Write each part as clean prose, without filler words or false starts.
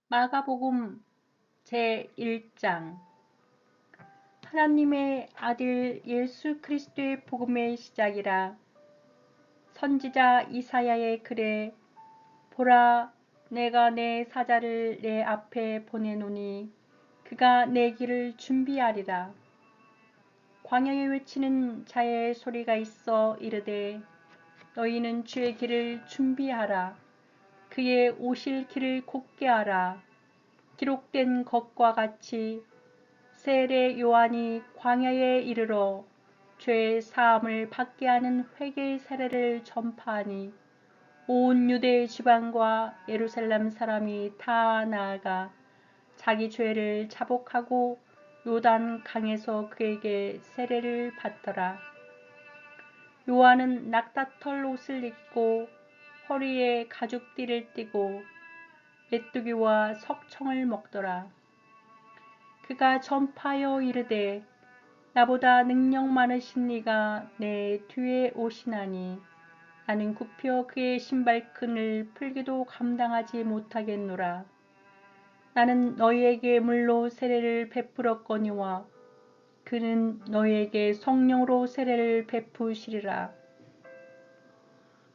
마가복음 제1장. 하나님의 아들 예수 그리스도의 복음의 시작이라. 선지자 이사야의 글에 보라, 내가 내 사자를 내 앞에 보내노니 그가 내 길을 준비하리라. 광야에 외치는 자의 소리가 있어 이르되 너희는 주의 길을 준비하라. 그의 오실 길을 곧게 하라. 기록된 것과 같이 세례 요한이 광야에 이르러 죄 사함을 받게 하는 회개의 세례를 전파하니 온 유대 지방과 예루살렘 사람이 다 나아가 자기 죄를 자복하고 요단 강에서 그에게 세례를 받더라. 요한은 낙타털 옷을 입고 허리에 가죽띠를 띠고 메뚜기와 석청을 먹더라. 그가 전파하여 이르되 나보다 능력 많으신 이가 내 뒤에 오시나니 나는 굽혀 그의 신발끈을 풀기도 감당하지 못하겠노라. 나는 너희에게 물로 세례를 베풀었거니와 그는 너희에게 성령으로 세례를 베푸시리라.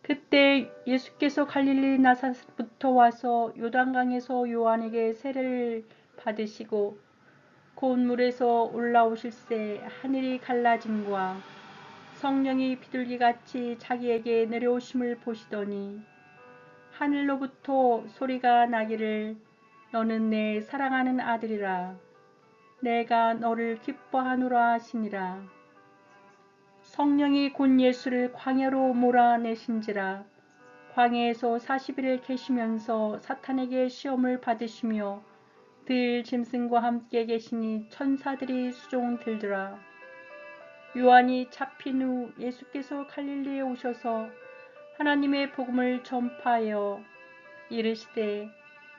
그때 예수께서 갈릴리 나사렛부터 와서 요단강에서 요한에게 세례를 받으시고 곧 물에서 올라오실새 하늘이 갈라짐과 성령이 비둘기같이 자기에게 내려오심을 보시더니 하늘로부터 소리가 나기를 너는 내 사랑하는 아들이라. 내가 너를 기뻐하노라 하시니라. 성령이 곧 예수를 광야로 몰아내신지라. 광야에서 40일을 계시면서 사탄에게 시험을 받으시며 들 짐승과 함께 계시니 천사들이 수종 들더라. 요한이 잡힌 후 예수께서 갈릴리에 오셔서 하나님의 복음을 전파하여 이르시되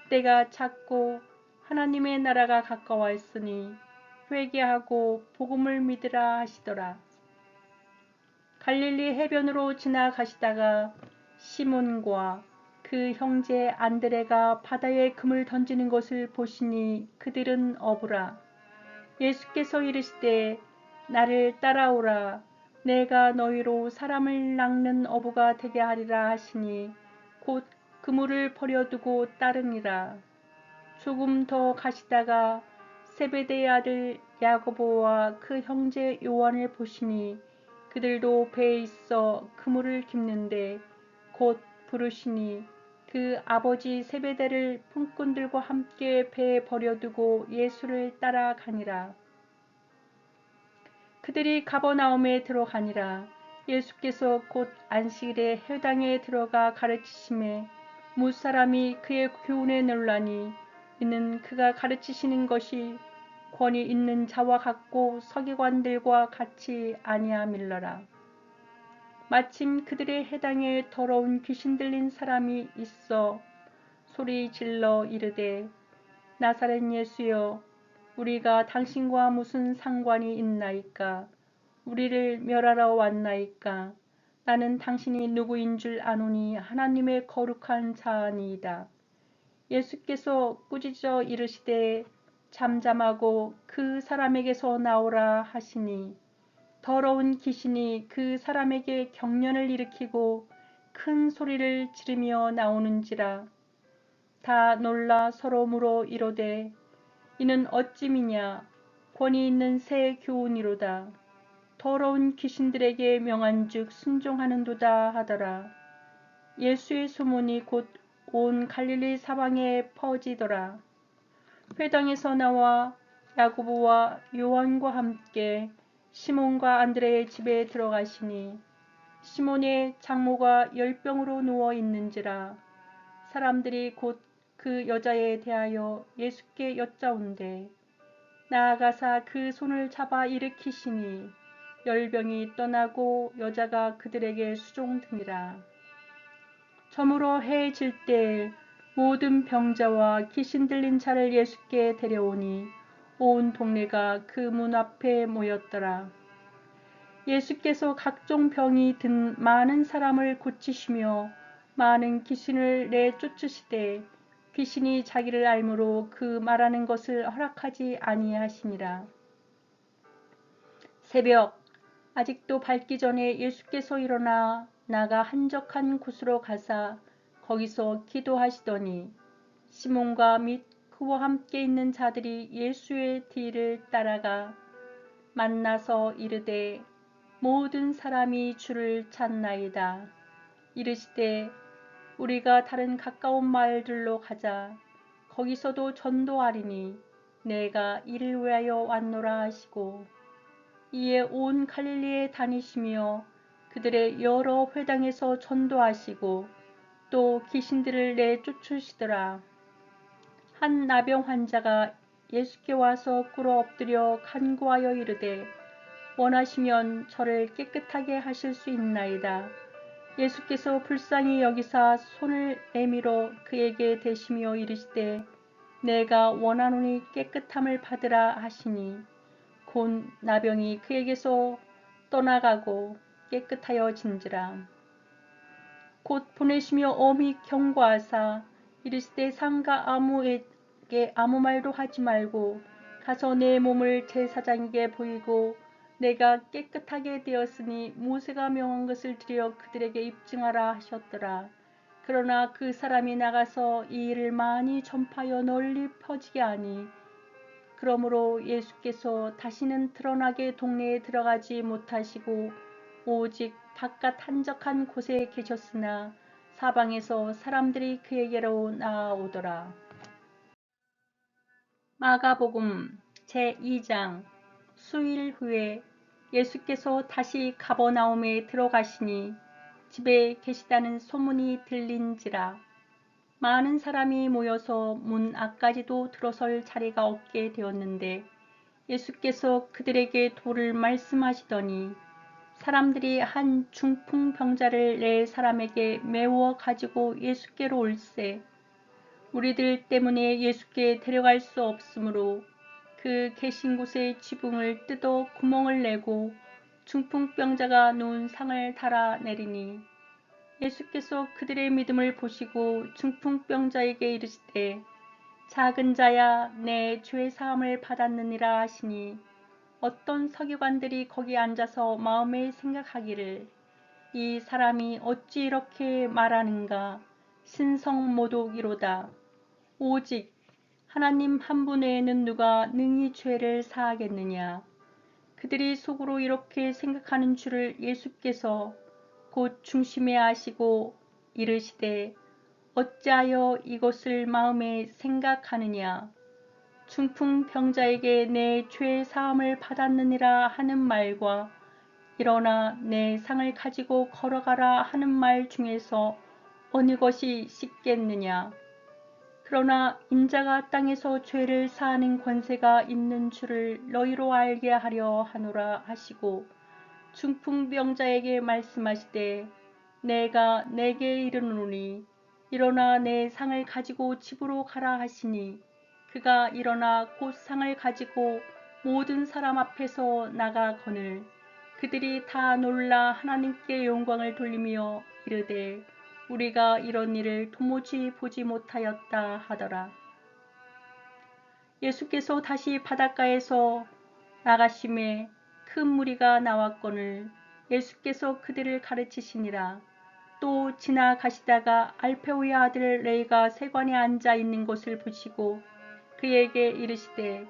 때가 찼고 하나님의 나라가 가까워했으니 회개하고 복음을 믿으라 하시더라. 갈릴리 해변으로 지나가시다가 시몬과 그 형제 안드레가 바다에 금을 던지는 것을 보시니 그들은 어부라. 예수께서 이르시되 나를 따라오라. 내가 너희로 사람을 낚는 어부가 되게 하리라 하시니 곧 그물을 버려두고 따르니라. 조금 더 가시다가 세베대의 아들 야고보와 그 형제 요한을 보시니 그들도 배에 있어 그물을 깁는데 곧 부르시니 그 아버지 세베대를 품꾼들과 함께 배에 버려두고 예수를 따라가니라. 그들이 가버나움에 들어가니라. 예수께서 곧 안식일에 회당에 들어가 가르치심에 무사람이 그의 교훈에 놀라니 이는 그가 가르치시는 것이 권위 있는 자와 같고 서기관들과 같이 아니함일러라. 마침 그들의 회당에 더러운 귀신 들린 사람이 있어 소리 질러 이르되 나사렛 예수여, 우리가 당신과 무슨 상관이 있나이까? 우리를 멸하러 왔나이까? 나는 당신이 누구인 줄 아노니 하나님의 거룩한 자니이다. 예수께서 꾸짖어 이르시되 잠잠하고 그 사람에게서 나오라 하시니 더러운 귀신이 그 사람에게 경련을 일으키고 큰 소리를 지르며 나오는지라. 다 놀라 서로 물어 이르되 이는 어찌미냐? 권위 있는 새 교훈이로다. 더러운 귀신들에게 명한즉 순종하는도다 하더라. 예수의 소문이 곧 온 갈릴리 사방에 퍼지더라. 회당에서 나와 야고보와 요한과 함께 시몬과 안드레의 집에 들어가시니 시몬의 장모가 열병으로 누워 있는지라. 사람들이 곧 그 여자에 대하여 예수께 여짜온대 나아가사 그 손을 잡아 일으키시니 열병이 떠나고 여자가 그들에게 수종드니라. 저물어 해에 질 때 모든 병자와 귀신 들린 자를 예수께 데려오니 온 동네가 그 문 앞에 모였더라. 예수께서 각종 병이 든 많은 사람을 고치시며 많은 귀신을 내쫓으시되 귀신이 자기를 알므로 그 말하는 것을 허락하지 아니하시니라. 새벽 아직도 밝기 전에 예수께서 일어나 나가 한적한 곳으로 가사 거기서 기도하시더니 시몬과 및 그와 함께 있는 자들이 예수의 뒤를 따라가 만나서 이르되 모든 사람이 주를 찾나이다. 이르시되 우리가 다른 가까운 마을들로 가자. 거기서도 전도하리니 내가 이를 위하여 왔노라 하시고 이에 온 갈릴리에 다니시며 그들의 여러 회당에서 전도하시고 또 귀신들을 내쫓으시더라. 한 나병 환자가 예수께 와서 꿇어 엎드려 간구하여 이르되 원하시면 저를 깨끗하게 하실 수 있나이다. 예수께서 불쌍히 여기사 손을 내밀어 그에게 대시며 이르시되 내가 원하노니 깨끗함을 받으라 하시니 곧 나병이 그에게서 떠나가고 깨끗하여진지라. 곧 보내시며 엄히 경고하사 이르시되 상가 아무에게 아무 말도 하지 말고 가서 내 몸을 제사장에게 보이고 내가 깨끗하게 되었으니 모세가 명한 것을 드려 그들에게 입증하라 하셨더라. 그러나 그 사람이 나가서 이 일을 많이 전파하여 널리 퍼지게 하니 그러므로 예수께서 다시는 드러나게 동네에 들어가지 못하시고 오직 바깥 한적한 곳에 계셨으나 사방에서 사람들이 그에게로 나아오더라. 마가복음 제2장. 수일 후에 예수께서 다시 가버나움에 들어가시니 집에 계시다는 소문이 들린지라. 많은 사람이 모여서 문 앞까지도 들어설 자리가 없게 되었는데 예수께서 그들에게 도를 말씀하시더니 사람들이 한 중풍병자를 네 사람에게 메워 가지고 예수께로 올세 우리들 때문에 예수께 데려갈 수 없으므로 그 계신 곳에 지붕을 뜯어 구멍을 내고 중풍병자가 누운 상을 달아 내리니 예수께서 그들의 믿음을 보시고 중풍병자에게 이르시되 작은 자야 내 죄 사함을 받았느니라 하시니 어떤 서기관들이 거기 앉아서 마음에 생각하기를 이 사람이 어찌 이렇게 말하는가 신성모독이로다. 오직 하나님 한 분 외에는 누가 능히 죄를 사하겠느냐. 그들이 속으로 이렇게 생각하는 줄을 예수께서 곧 중심에 아시고 이르시되 어찌하여 이것을 마음에 생각하느냐. 중풍병자에게 내 죄 사함을 받았느니라 하는 말과 일어나 내 상을 가지고 걸어가라 하는 말 중에서 어느 것이 쉽겠느냐. 그러나 인자가 땅에서 죄를 사하는 권세가 있는 줄을 너희로 알게 하려 하노라 하시고 중풍병자에게 말씀하시되 내가 내게 이르노니 일어나 내 상을 가지고 집으로 가라 하시니 그가 일어나 곧 상을 가지고 모든 사람 앞에서 나가거늘 그들이 다 놀라 하나님께 영광을 돌리며 이르되 우리가 이런 일을 도무지 보지 못하였다 하더라. 예수께서 다시 바닷가에서 나가심에 큰 무리가 나왔거늘 예수께서 그들을 가르치시니라. 또 지나가시다가 알페오의 아들 레이가 세관에 앉아 있는 것을 보시고 그에게 이르시되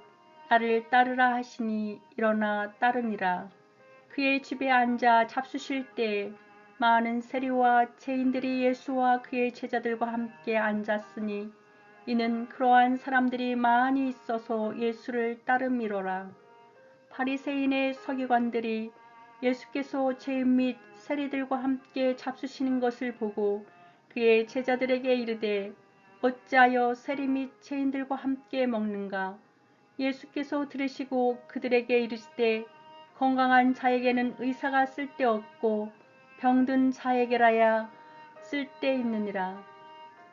나를 따르라 하시니 일어나 따르니라. 그의 집에 앉아 잡수실 때 많은 세리와 죄인들이 예수와 그의 제자들과 함께 앉았으니 이는 그러한 사람들이 많이 있어서 예수를 따름이로라. 바리새인의 서기관들이 예수께서 죄인 및 세리들과 함께 잡수시는 것을 보고 그의 제자들에게 이르되 어찌하여 세리 및 죄인들과 함께 먹는가. 예수께서 들으시고 그들에게 이르시되 건강한 자에게는 의사가 쓸데없고 병든 자에게라야 쓸데있느니라.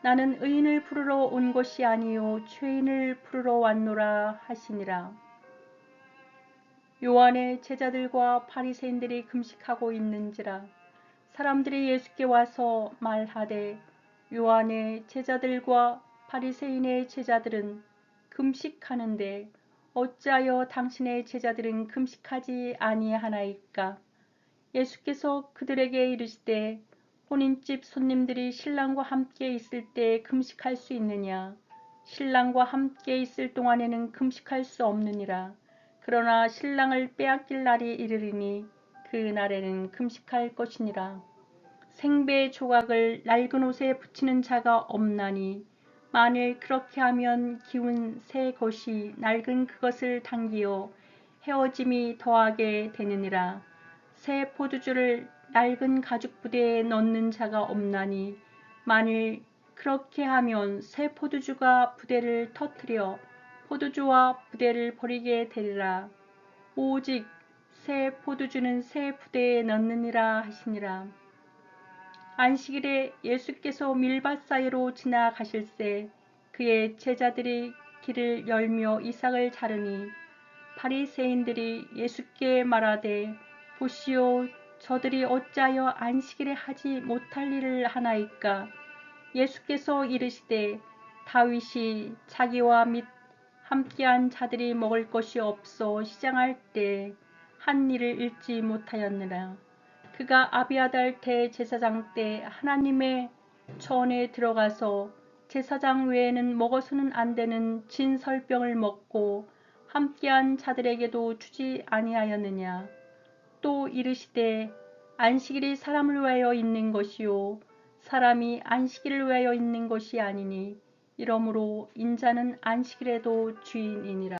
나는 의인을 부르러 온 것이 아니요 죄인을 부르러 왔노라 하시니라. 요한의 제자들과 바리새인들이 금식하고 있는지라. 사람들이 예수께 와서 말하되 요한의 제자들과 바리새인의 제자들은 금식하는데 어찌하여 당신의 제자들은 금식하지 아니하나이까? 예수께서 그들에게 이르시되 혼인집 손님들이 신랑과 함께 있을 때 금식할 수 있느냐? 신랑과 함께 있을 동안에는 금식할 수 없느니라. 그러나 신랑을 빼앗길 날이 이르리니 그 날에는 금식할 것이니라. 생배 조각을 낡은 옷에 붙이는 자가 없나니 만일 그렇게 하면 기운 새 것이 낡은 그것을 당기어 헤어짐이 더하게 되느니라. 새 포도주를 낡은 가죽 부대에 넣는 자가 없나니 만일 그렇게 하면 새 포도주가 부대를 터뜨려 포도주와 부대를 버리게 되리라. 오직 새 포도주는 새 부대에 넣느니라 하시니라. 안식일에 예수께서 밀밭 사이로 지나가실새 그의 제자들이 길을 열며 이삭을 자르니 바리새인들이 예수께 말하되 보시오 저들이 어찌하여 안식일에 하지 못할 일을 하나이까? 예수께서 이르시되 다윗이 자기와 및 함께한 자들이 먹을 것이 없어 시장할 때 한 일을 잃지 못하였느라. 그가 아비아달 대제사장 때 하나님의 전에 들어가서 제사장 외에는 먹어서는 안 되는 진설병을 먹고 함께한 자들에게도 주지 아니하였느냐. 또 이르시되 안식일이 사람을 위하여 있는 것이요 사람이 안식일을 위하여 있는 것이 아니니 이러므로 인자는 안식일에도 주인이니라.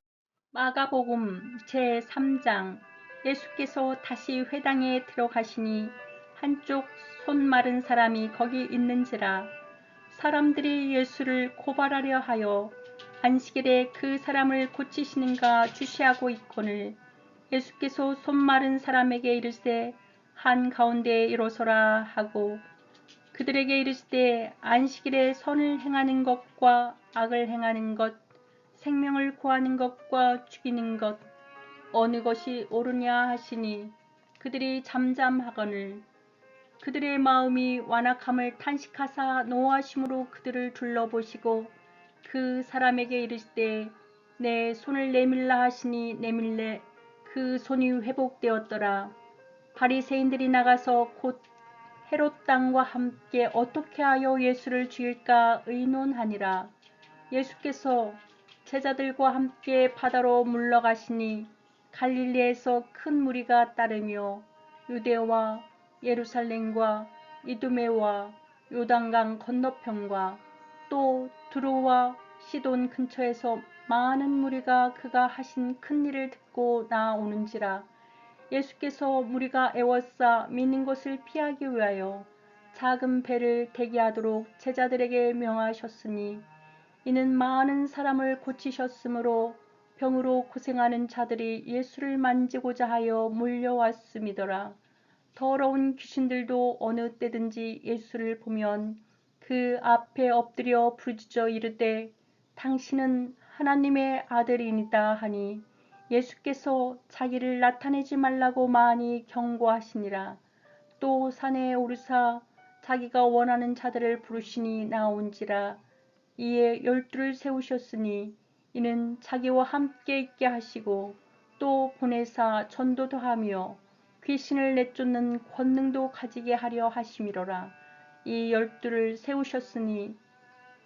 마가복음 제3장. 예수께서 다시 회당에 들어가시니 한쪽 손 마른 사람이 거기 있는지라. 사람들이 예수를 고발하려 하여 안식일에 그 사람을 고치시는가 주시하고 있거늘 예수께서 손 마른 사람에게 이르시되 한가운데에 일어서라 하고 그들에게 이르시되 안식일에 선을 행하는 것과 악을 행하는 것 생명을 구하는 것과 죽이는 것 어느 것이 옳으냐 하시니 그들이 잠잠하거늘 그들의 마음이 완악함을 탄식하사 노하심으로 그들을 둘러보시고 그 사람에게 이르시되 내 손을 내밀라 하시니 내밀래 그 손이 회복되었더라. 바리새인들이 나가서 곧 헤롯 땅과 함께 어떻게 하여 예수를 죽일까 의논하니라. 예수께서 제자들과 함께 바다로 물러가시니 갈릴리에서 큰 무리가 따르며 유대와 예루살렘과 이두메와 요단강 건너편과 또 두로와 시돈 근처에서 많은 무리가 그가 하신 큰 일을 듣고 나오는지라. 예수께서 무리가 애워싸 미는 것을 피하기 위하여 작은 배를 대기하도록 제자들에게 명하셨으니 이는 많은 사람을 고치셨으므로 병으로 고생하는 자들이 예수를 만지고자 하여 몰려왔음이더라. 더러운 귀신들도 어느 때든지 예수를 보면 그 앞에 엎드려 부르짖어 이르되 당신은 하나님의 아들이니이다 하니 예수께서 자기를 나타내지 말라고 많이 경고하시니라. 또 산에 오르사 자기가 원하는 자들을 부르시니 나온지라. 이에 12를 세우셨으니 이는 자기와 함께 있게 하시고 또 보내사 전도도 하며 귀신을 내쫓는 권능도 가지게 하려 하심이로라. 이 12를 세우셨으니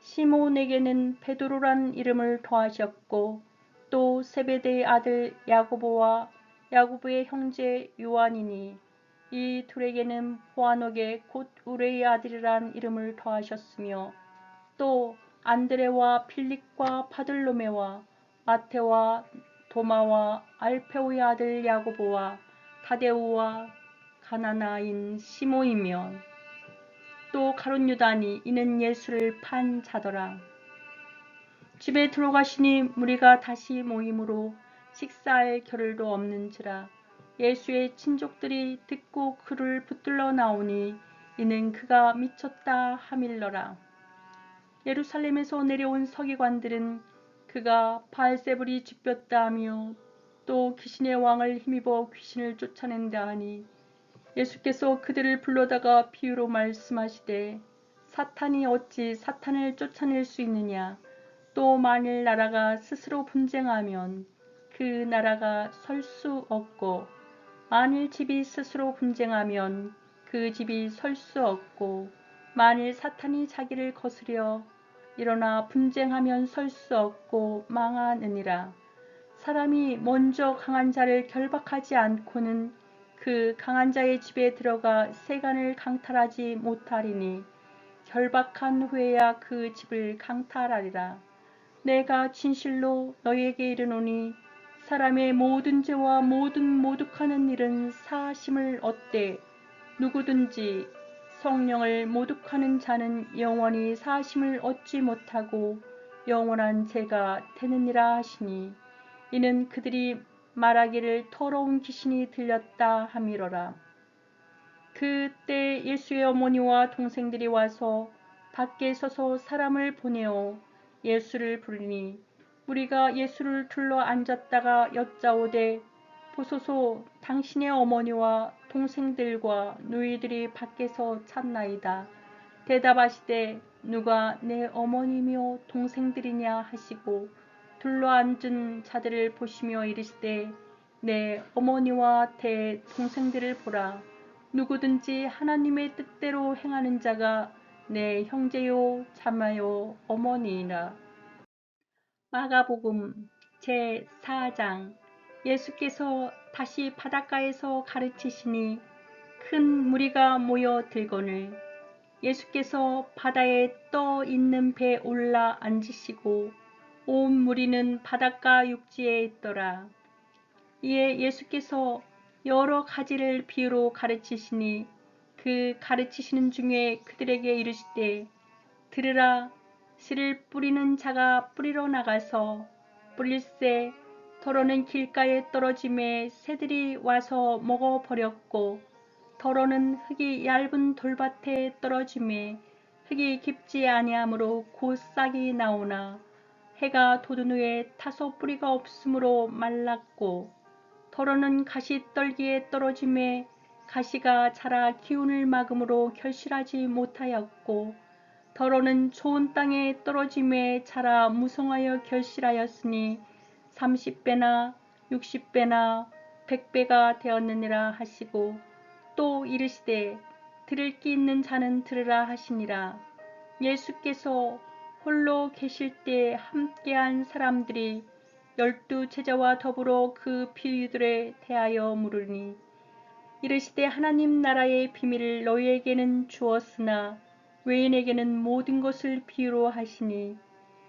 시몬에게는 베드로란 이름을 더하셨고 또 세베대의 아들 야고보와 야고보의 형제 요한이니 이 둘에게는 보아녹의 곧 우레의 아들이란 이름을 더하셨으며 또 안드레와 필립과 바들로메와 마테와 도마와 알페오의 아들 야고보와 다데우와 가나나인 시모이며 또 가룟 유다니 이는 예수를 판 자더라. 집에 들어가시니 무리가 다시 모임으로 식사할 겨를도 없는지라. 예수의 친족들이 듣고 그를 붙들러 나오니 이는 그가 미쳤다 하밀러라. 예루살렘에서 내려온 서기관들은 그가 바알세불이 쥐혔다 하며 또 귀신의 왕을 힘입어 귀신을 쫓아낸다 하니 예수께서 그들을 불러다가 비유로 말씀하시되 사탄이 어찌 사탄을 쫓아낼 수 있느냐. 또 만일 나라가 스스로 분쟁하면 그 나라가 설 수 없고 만일 집이 스스로 분쟁하면 그 집이 설 수 없고 만일 사탄이 자기를 거스려 일어나 분쟁하면 설 수 없고 망하느니라. 사람이 먼저 강한 자를 결박하지 않고는 그 강한 자의 집에 들어가 세간을 강탈하지 못하리니 결박한 후에야 그 집을 강탈하리라. 내가 진실로 너희에게 이르노니 사람의 모든 죄와 모든 모독하는 일은 사하심을 얻되 누구든지 성령을 모독하는 자는 영원히 사하심을 얻지 못하고 영원한 죄가 되느니라 하시니 이는 그들이 말하기를 더러운 귀신이 들렸다 함이로라. 그때 예수의 어머니와 동생들이 와서 밖에 서서 사람을 보내어 예수를 부르니 우리가 예수를 둘러 앉았다가 여짜오되 보소서 당신의 어머니와 동생들과 누이들이 밖에서 찾나이다. 대답하시되 누가 내 어머니며 동생들이냐 하시고 둘러앉은 자들을 보시며 이르시되 내 어머니와 대 동생들을 보라. 누구든지 하나님의 뜻대로 행하는 자가 내 형제요 자매요 어머니이라. 마가복음 제4장. 예수께서 다시 바닷가에서 가르치시니 큰 무리가 모여 들거늘 예수께서 바다에 떠 있는 배에 올라 앉으시고 온 무리는 바닷가 육지에 있더라. 이에 예수께서 여러 가지를 비유로 가르치시니 그 가르치시는 중에 그들에게 이르시되 들으라. 씨를 뿌리는 자가 뿌리러 나가서 뿌릴새 더러는 길가에 떨어짐에 새들이 와서 먹어버렸고 더러는 흙이 얇은 돌밭에 떨어짐에 흙이 깊지 아니하므로 곧 싹이 나오나 해가 돋은 후에 타서 뿌리가 없으므로 말랐고 더러는 가시떨기에 떨어짐에 가시가 자라 기운을 막음으로 결실하지 못하였고 더러는 좋은 땅에 떨어짐에 자라 무성하여 결실하였으니 30배나 60배나 100배가 되었느니라 하시고 또 이르시되 들을 귀 있는 자는 들으라 하시니라. 예수께서 홀로 계실 때 함께한 사람들이 12 제자와 더불어 그 비유들에 대하여 물으니 이르시되 하나님 나라의 비밀을 너희에게는 주었으나 외인에게는 모든 것을 비유로 하시니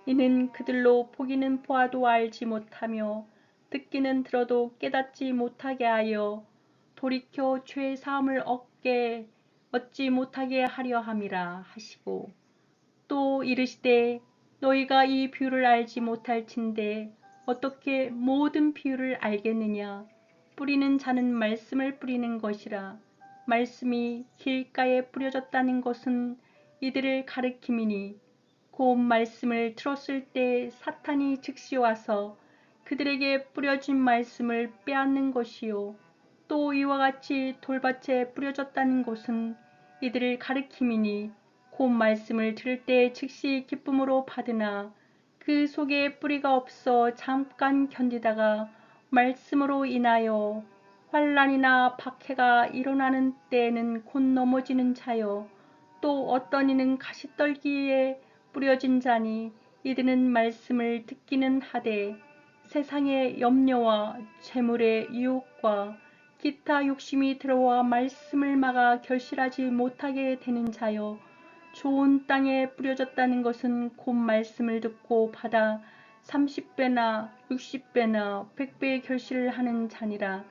이는 그들로 보기는 보아도 알지 못하며 듣기는 들어도 깨닫지 못하게 하여 돌이켜 죄 사함을 얻지 못하게 하려 함이라 하시고 또 이르시되 너희가 이 비유를 알지 못할진대 어떻게 모든 비유를 알겠느냐. 뿌리는 자는 말씀을 뿌리는 것이라. 말씀이 길가에 뿌려졌다는 것은 이들을 가리킴이니 곧 말씀을 들었을 때 사탄이 즉시 와서 그들에게 뿌려진 말씀을 빼앗는 것이요. 또 이와 같이 돌밭에 뿌려졌다는 것은 이들을 가리킴이니 곧 말씀을 들을 때 즉시 기쁨으로 받으나 그 속에 뿌리가 없어 잠깐 견디다가 말씀으로 인하여 환난이나 박해가 일어나는 때에는 곧 넘어지는 자요. 또 어떤 이는 가시떨기에 뿌려진 자니 이들은 말씀을 듣기는 하되 세상의 염려와 재물의 유혹과 기타 욕심이 들어와 말씀을 막아 결실하지 못하게 되는 자요. 좋은 땅에 뿌려졌다는 것은 곧 말씀을 듣고 받아 30배나 60배나 100배의 결실을 하는 자니라.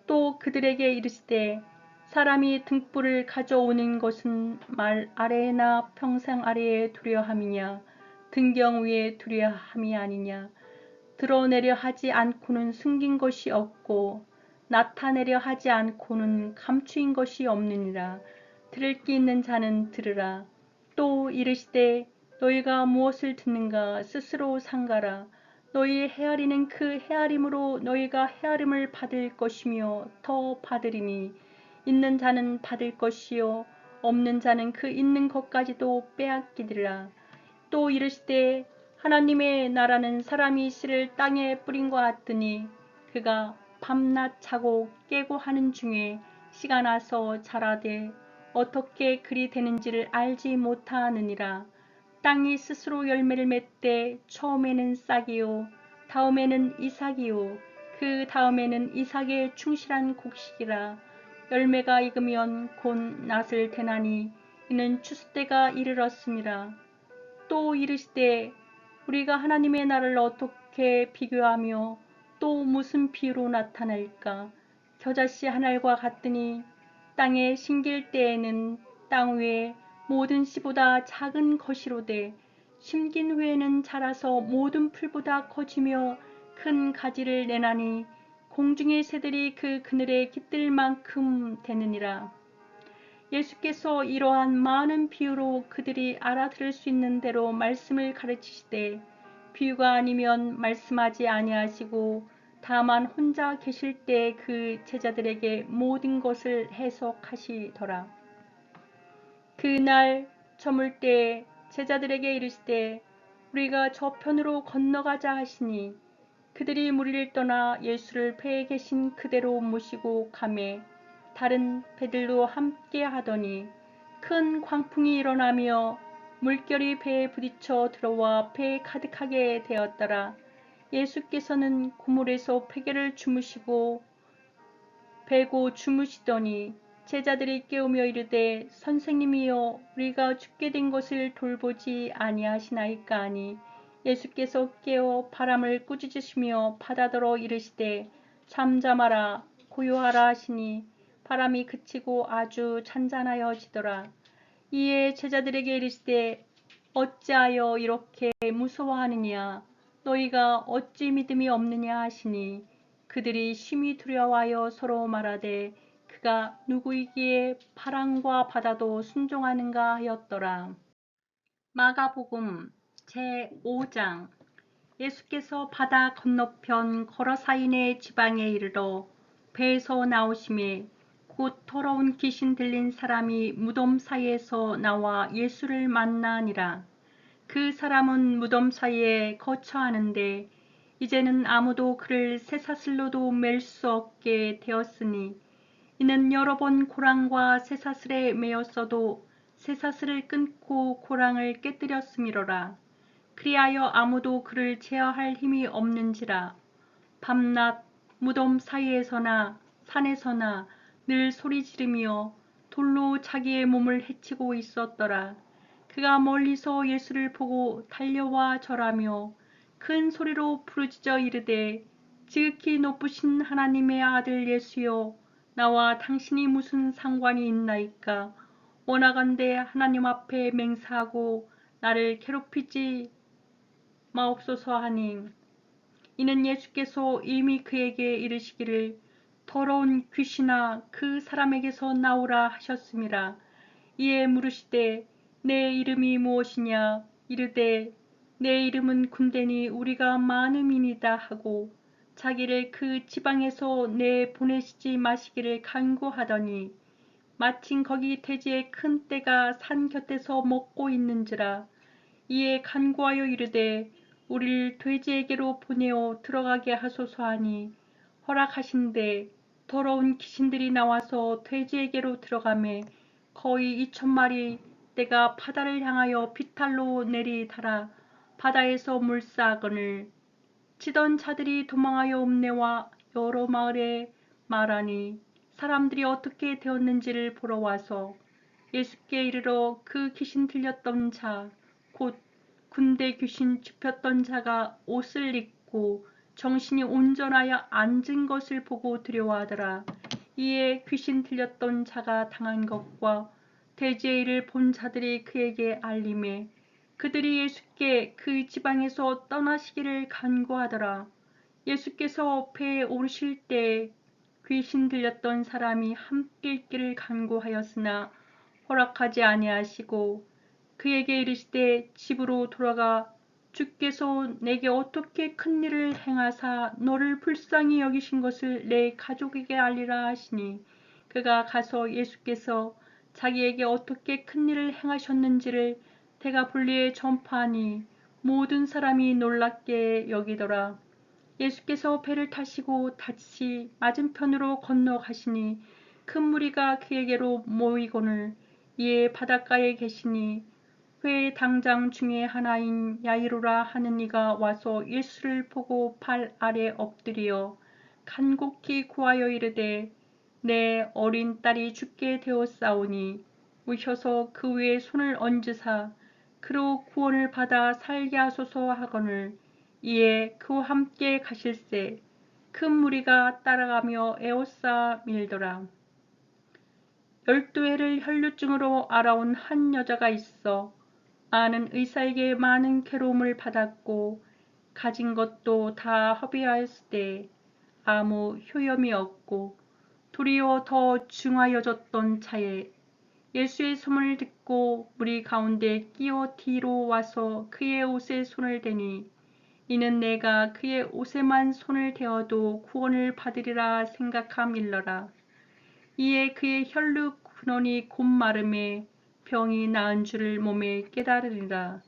또 그들에게 이르시되 사람이 등불을 가져오는 것은 말 아래에나 평상 아래에 두려 함이냐 등경 위에 두려 함이 아니냐. 드러내려 하지 않고는 숨긴 것이 없고 나타내려 하지 않고는 감추인 것이 없느니라. 들을 귀 있는 자는 들으라. 또 이르시되 너희가 무엇을 듣는가 스스로 상가라. 너희 헤아리는 그 헤아림으로 너희가 헤아림을 받을 것이며 더 받으리니 있는 자는 받을 것이요 없는 자는 그 있는 것까지도 빼앗기리라. 또 이르시되 하나님의 나라는 사람이 씨를 땅에 뿌린 것 같으니 그가 밤낮 자고 깨고 하는 중에 씨가 나서 자라되 어떻게 그리 되는지를 알지 못하느니라. 땅이 스스로 열매를 맺되 처음에는 싹이요 다음에는 이삭이요 그 다음에는 이삭의 충실한 곡식이라. 열매가 익으면 곧 낫을 대나니 이는 추수 때가 이르렀음이라. 또 이르시되 우리가 하나님의 나라를 어떻게 비교하며 또 무슨 비유로 나타낼까. 겨자씨 한 알과 같으니 땅에 심길 때에는 땅 위에 모든 씨보다 작은 것이로되 심긴 후에는 자라서 모든 풀보다 커지며 큰 가지를 내나니 공중의 새들이 그 그늘에 깃들 만큼 되느니라. 예수께서 이러한 많은 비유로 그들이 알아들을 수 있는 대로 말씀을 가르치시되 비유가 아니면 말씀하지 아니하시고 다만 혼자 계실 때 그 제자들에게 모든 것을 해석하시더라. 그날 저물 때에 제자들에게 이르시되 우리가 저편으로 건너가자 하시니 그들이 무리를 떠나 예수를 배에 계신 그대로 모시고 가매 다른 배들도 함께 하더니 큰 광풍이 일어나며 물결이 배에 부딪혀 들어와 배에 가득하게 되었더라. 예수께서는 그물에서 베개를 베고 주무시더니 제자들이 깨우며 이르되 선생님이여 우리가 죽게 된 것을 돌보지 아니하시나이까 하니 예수께서 깨어 바람을 꾸짖으시며 바다더러 이르시되 잠잠하라 고요하라 하시니 바람이 그치고 아주 잔잔하여지더라. 이에 제자들에게 이르시되 어찌하여 이렇게 무서워하느냐 너희가 어찌 믿음이 없느냐 하시니 그들이 심히 두려워하여 서로 말하되 그가 누구이기에 바람과 바다도 순종하는가 하였더라. 마가복음 제5장. 예수께서 바다 건너편 거라사인의 지방에 이르러 배에서 나오심에 곧 더러운 귀신 들린 사람이 무덤 사이에서 나와 예수를 만나니라. 그 사람은 무덤 사이에 거처하는데 이제는 아무도 그를 쇠사슬로도 맬 수 없게 되었으니 이는 여러 번 고랑과 쇠사슬에 매였어도 쇠사슬을 끊고 고랑을 깨뜨렸음이로라. 그리하여 아무도 그를 제어할 힘이 없는지라. 밤낮 무덤 사이에서나 산에서나 늘 소리 지르며 돌로 자기의 몸을 해치고 있었더라. 그가 멀리서 예수를 보고 달려와 절하며 큰 소리로 부르짖어 이르되 지극히 높으신 하나님의 아들 예수여 나와 당신이 무슨 상관이 있나이까. 원하건대 하나님 앞에 맹세하고 나를 괴롭히지 마옵소서 하니 이는 예수께서 이미 그에게 이르시기를 더러운 귀신아 그 사람에게서 나오라 하셨음이라. 이에 물으시되 내 이름이 무엇이냐. 이르되 내 이름은 군대니 우리가 많음이니이다 하고 자기를 그 지방에서 내보내시지 마시기를 간구하더니 마침 거기 돼지의 큰 떼가 산 곁에서 먹고 있는지라. 이에 간구하여 이르되 우리를 돼지에게로 보내어 들어가게 하소서 하니 허락하신대 더러운 귀신들이 나와서 돼지에게로 들어가매 거의 2,000마리 떼가 바다를 향하여 비탈로 내리달아 바다에서 물싸거늘 치던 자들이 도망하여 읍내와 여러 마을에 말하니 사람들이 어떻게 되었는지를 보러 와서 예수께 이르러 그 귀신 들렸던 자 곧 군대 귀신 줍혔던 자가 옷을 입고 정신이 온전하여 앉은 것을 보고 두려워하더라. 이에 귀신 들렸던 자가 당한 것과 돼지의 일을 본 자들이 그에게 알림해 그들이 예수께 그 지방에서 떠나시기를 간구하더라. 예수께서 배에 오르실 때 귀신 들렸던 사람이 함께 있기를 간구하였으나 허락하지 아니하시고 그에게 이르시되 집으로 돌아가 주께서 내게 어떻게 큰 일을 행하사 너를 불쌍히 여기신 것을 내 가족에게 알리라 하시니 그가 가서 예수께서 자기에게 어떻게 큰 일을 행하셨는지를 대가볼리에 전파하니 모든 사람이 놀랍게 여기더라. 예수께서 배를 타시고 다시 맞은편으로 건너가시니 큰 무리가 그에게로 모이거늘 이에 바닷가에 계시니 회 당장 중에 하나인 야이로라 하는 이가 와서 예수를 보고 발 아래 엎드려 간곡히 구하여 이르되 내 어린 딸이 죽게 되었사오니 오셔서 그 위에 손을 얹으사 그로 구원을 받아 살게 하소서 하거늘 이에 그와 함께 가실새 큰 무리가 따라가며 에워싸 밀더라. 12해를 혈루증으로 알아온 한 여자가 있어 아는 의사에게 많은 괴로움을 받았고 가진 것도 다 허비하였으되 아무 효염이 없고 도리어 더 중하여졌던 차에 예수의 소문을 듣고 무리 가운데 끼어 뒤로 와서 그의 옷에 손을 대니 이는 내가 그의 옷에만 손을 대어도 구원을 받으리라 생각함일러라. 이에 그의 혈루 근원이 곧 마름에 병이 나은 줄을 몸에 깨달으리라.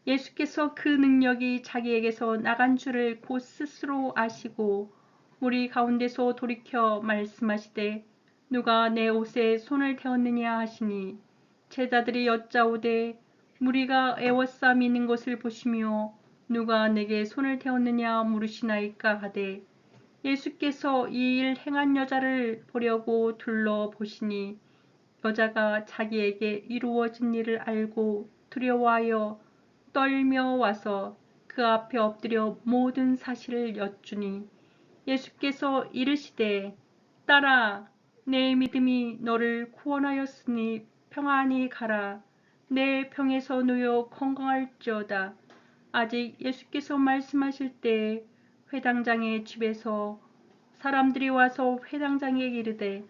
예수께서 그 능력이 자기에게서 나간 줄을 곧 스스로 아시고 우리 가운데서 돌이켜 말씀하시되 누가 내 옷에 손을 대었느냐 하시니 제자들이 여짜오되 무리가 애워싸 미는 것을 보시며 누가 내게 손을 대었느냐 물으시나이까 하되 예수께서 이 일 행한 여자를 보려고 둘러보시니 여자가 자기에게 이루어진 일을 알고 두려워하여 떨며 와서 그 앞에 엎드려 모든 사실을 여쭈니 예수께서 이르시되 딸아 내 믿음이 너를 구원하였으니 평안히 가라. 내 병에서 놓여 건강할지어다. 아직 예수께서 말씀하실 때에 회당장의 집에서 사람들이 와서 회당장에게 이르되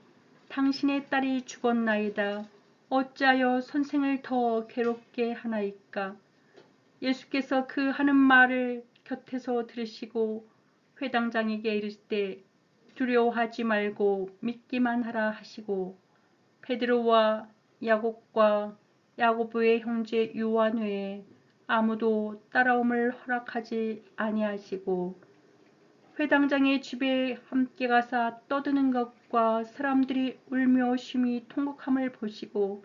당신의 딸이 죽었나이다. 어찌하여 선생을 더 괴롭게 하나이까. 예수께서 그 하는 말을 곁에서 들으시고 회당장에게 이르시되 두려워하지 말고 믿기만 하라 하시고 베드로와 야곱과 야고보의 형제 요한 외에 아무도 따라옴을 허락하지 아니하시고 회당장의 집에 함께 가사 떠드는 것과 사람들이 울며 심히 통곡함을 보시고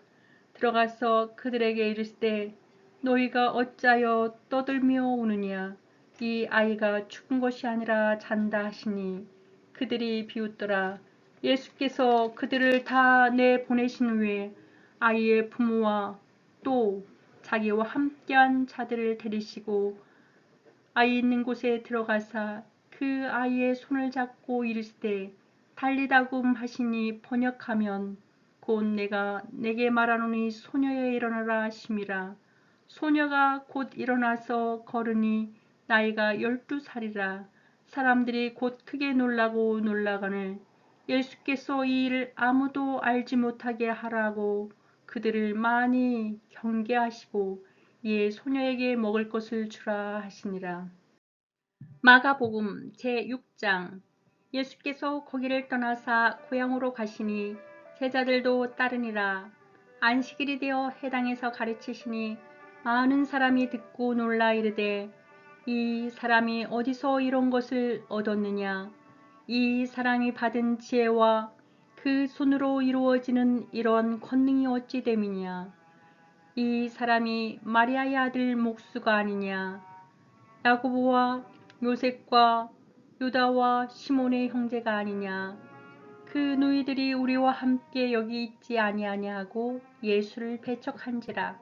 들어가서 그들에게 이르시되 너희가 어찌하여 떠들며 우느냐. 이 아이가 죽은 것이 아니라 잔다 하시니 그들이 비웃더라. 예수께서 그들을 다 내보내신 후에 아이의 부모와 또 자기와 함께한 자들을 데리시고 아이 있는 곳에 들어가사 그 아이의 손을 잡고 이르시되 달리다굼 하시니 번역하면 곧 내가 내게 말하노니 소녀여 일어나라 하심이라. 소녀가 곧 일어나서 걸으니 나이가 12살이라. 사람들이 곧 크게 놀라고 놀라거늘 예수께서 이 일을 아무도 알지 못하게 하라고 그들을 많이 경계하시고 이에 소녀에게 먹을 것을 주라 하시니라. 마가복음 제6장. 예수께서 거기를 떠나사 고향으로 가시니 제자들도 따르니라. 안식일이 되어 회당에서 가르치시니 많은 사람이 듣고 놀라 이르되 이 사람이 어디서 이런 것을 얻었느냐. 이 사람이 받은 지혜와 그 손으로 이루어지는 이런 권능이 어찌 됨이냐. 이 사람이 마리아의 아들 목수가 아니냐. 야고보와 요셉과 유다와 시몬의 형제가 아니냐. 그 누이들이 우리와 함께 여기 있지 아니하냐 하고 예수를 배척한지라.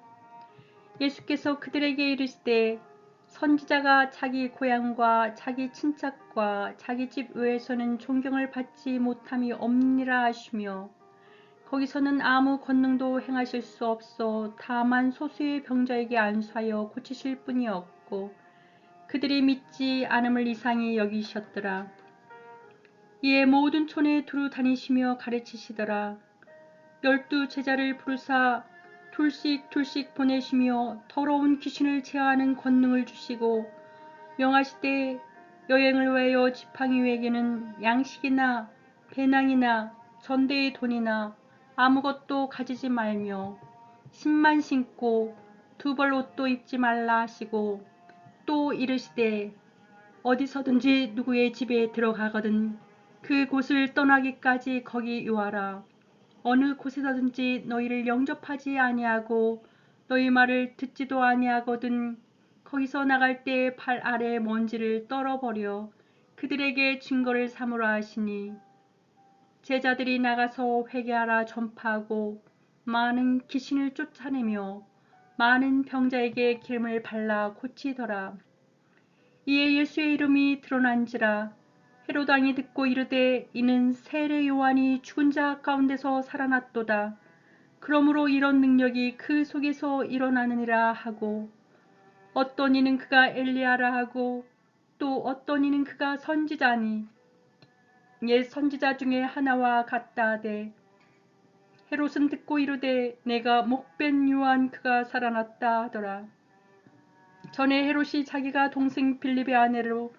예수께서 그들에게 이르시되 선지자가 자기 고향과 자기 친척과 자기 집 외에서는 존경을 받지 못함이 없느니라 하시며 거기서는 아무 권능도 행하실 수 없어 다만 소수의 병자에게 안수하여 고치실 뿐이었고 그들이 믿지 않음을 이상히 여기셨더라. 이에 모든 촌에 두루 다니시며 가르치시더라. 12 제자를 부르사 둘씩 보내시며 더러운 귀신을 제어하는 권능을 주시고 명하시되 여행을 위하여 지팡이에게는 양식이나 배낭이나 전대의 돈이나 아무것도 가지지 말며 10만 신고 2벌 옷도 입지 말라 하시고 또 이르시되 어디서든지 누구의 집에 들어가거든 그 곳을 떠나기까지 거기 유하라. 어느 곳에서든지 너희를 영접하지 아니하고 너희 말을 듣지도 아니하거든 거기서 나갈 때 발 아래 먼지를 떨어버려 그들에게 증거를 삼으라 하시니 제자들이 나가서 회개하라 전파하고 많은 귀신을 쫓아내며 많은 병자에게 기름을 발라 고치더라. 이에 예수의 이름이 드러난지라 헤롯 왕이 듣고 이르되 이는 세례 요한이 죽은 자 가운데서 살아났도다. 그러므로 이런 능력이 그 속에서 일어나느니라 하고 어떤 이는 그가 엘리야라 하고 또 어떤 이는 그가 선지자니 옛 선지자 중에 하나와 같다 하되 헤롯은 듣고 이르되 내가 목벤 요한 그가 살아났다 하더라. 전에 헤롯이 자기가 동생 빌립의 아내로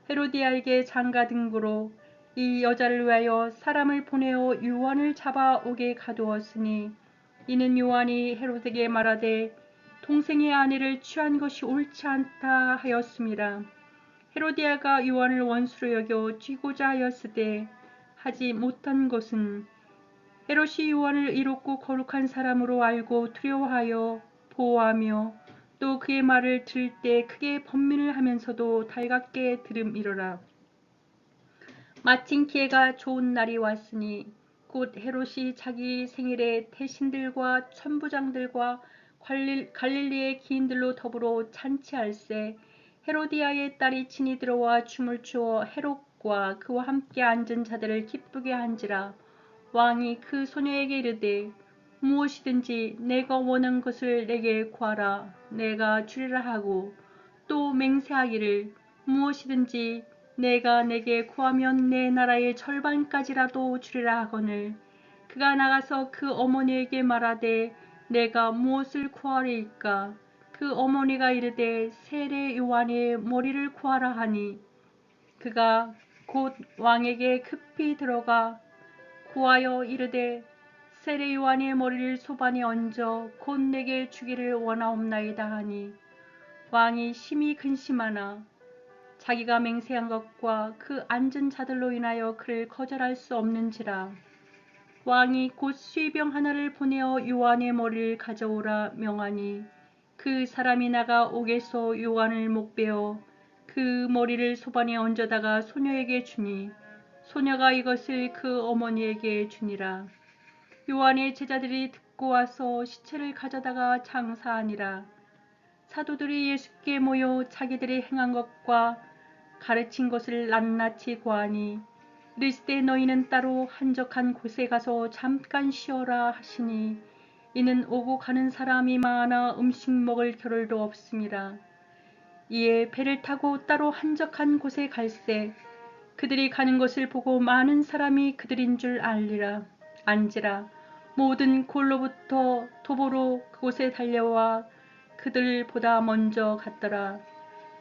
헤로디아에게 장가 등부로 이 여자를 위하여 사람을 보내어 요한을 잡아오게 가두었으니 이는 요한이 헤롯에게 말하되 동생의 아내를 취한 것이 옳지 않다 하였음이라. 헤로디아가 요한을 원수로 여겨 쥐고자 하였으되 하지 못한 것은 헤롯이 요한을 이롭고 거룩한 사람으로 알고 두려워하여 보호하며 또 그의 말을 들을 때 크게 번민을 하면서도 달갑게 들음이로라. 마침 기회가 좋은 날이 왔으니 곧 헤롯이 자기 생일에 대신들과 천부장들과 갈릴리의 기인들로 더불어 잔치할세 헤로디아의 딸이 친히 들어와 춤을 추어 헤롯과 그와 함께 앉은 자들을 기쁘게 한지라. 왕이 그 소녀에게 이르되 무엇이든지 내가 원한 것을 내게 구하라 내가 주리라 하고 또 맹세하기를 무엇이든지 내가 내게 구하면 내 나라의 절반까지라도 주리라 하거늘 그가 나가서 그 어머니에게 말하되 내가 무엇을 구하리이까 그 어머니가 이르되 세례 요한의 머리를 구하라 하니 그가 곧 왕에게 급히 들어가 구하여 이르되 세례 요한의 머리를 소반에 얹어 곧 내게 주기를 원하옵나이다 하니 왕이 심히 근심하나 자기가 맹세한 것과 그 앉은 자들로 인하여 그를 거절할 수 없는지라. 왕이 곧 수의병 하나를 보내어 요한의 머리를 가져오라 명하니 그 사람이 나가 옥에서 요한을 목베어 그 머리를 소반에 얹어다가 소녀에게 주니 소녀가 이것을 그 어머니에게 주니라. 요한의 제자들이 듣고 와서 시체를 가져다가 장사하니라. 사도들이 예수께 모여 자기들이 행한 것과 가르친 것을 낱낱이 고하니 이르시되 너희는 따로 한적한 곳에 가서 잠깐 쉬어라 하시니 이는 오고 가는 사람이 많아 음식 먹을 겨를도 없음이라. 이에 배를 타고 따로 한적한 곳에 갈새 그들이 가는 것을 보고 많은 사람이 그들인 줄 안지라. 모든 골로부터 도보로 그곳에 달려와 그들보다 먼저 갔더라.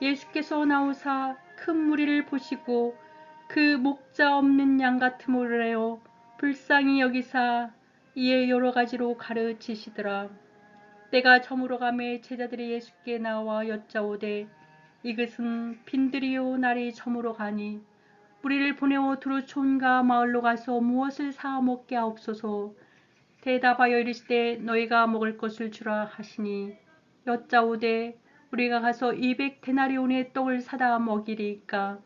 예수께서 나오사 큰 무리를 보시고 그 목자 없는 양 같음을 하여 불쌍히 여기사 이에 여러 가지로 가르치시더라. 때가 저물어 가매 제자들이 예수께 나와 여짜오되 이것은 빈들이요 날이 저물어 가니 우리를 보내어 두루 촌과 마을로 가서 무엇을 사 먹게 하옵소서. 대답하여 이르시되 너희가 먹을 것을 주라 하시니 여짜오되 우리가 가서 200데나리온의 떡을 사다 먹이리이까.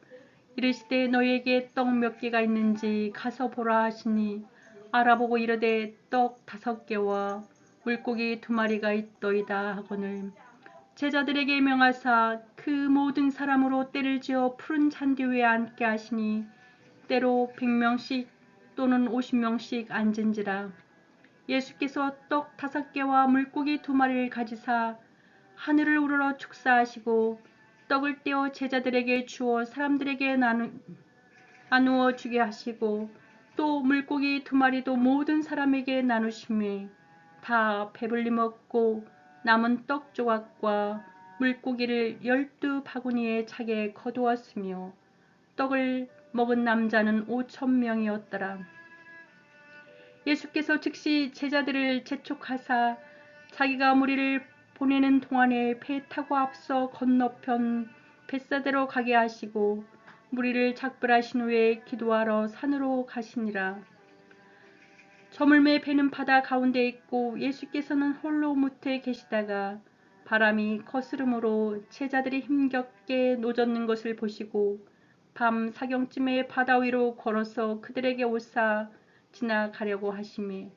이르시되 너희에게 떡 몇 개가 있는지 가서 보라 하시니 알아보고 이르되 떡 5개와 물고기 2마리가 있더이다 하거늘 제자들에게 명하사 그 모든 사람으로 때를 지어 푸른 잔디 위에 앉게 하시니 때로 100명씩 또는 50명씩 앉은지라. 예수께서 떡 5개와 물고기 2마리를 가지사 하늘을 우러러 축사하시고 떡을 떼어 제자들에게 주어 사람들에게 나누어 주게 하시고 또 물고기 2마리도 모든 사람에게 나누심에 다 배불리 먹고 남은 떡 조각과 물고기를 12바구니에 차게 거두었으며 떡을 먹은 남자는 5,000명이었더라. 예수께서 즉시 제자들을 재촉하사 자기가 무리를 보내는 동안에 배 타고 앞서 건너편 벳사대로 가게 하시고 무리를 작별하신 후에 기도하러 산으로 가시니라. 저물매 배는 바다 가운데 있고 예수께서는 홀로 무트에 계시다가 바람이 거스름으로 제자들이 힘겹게 노젓는 것을 보시고 밤 사경쯤에 바다 위로 걸어서 그들에게 오사 지나가려고 하시매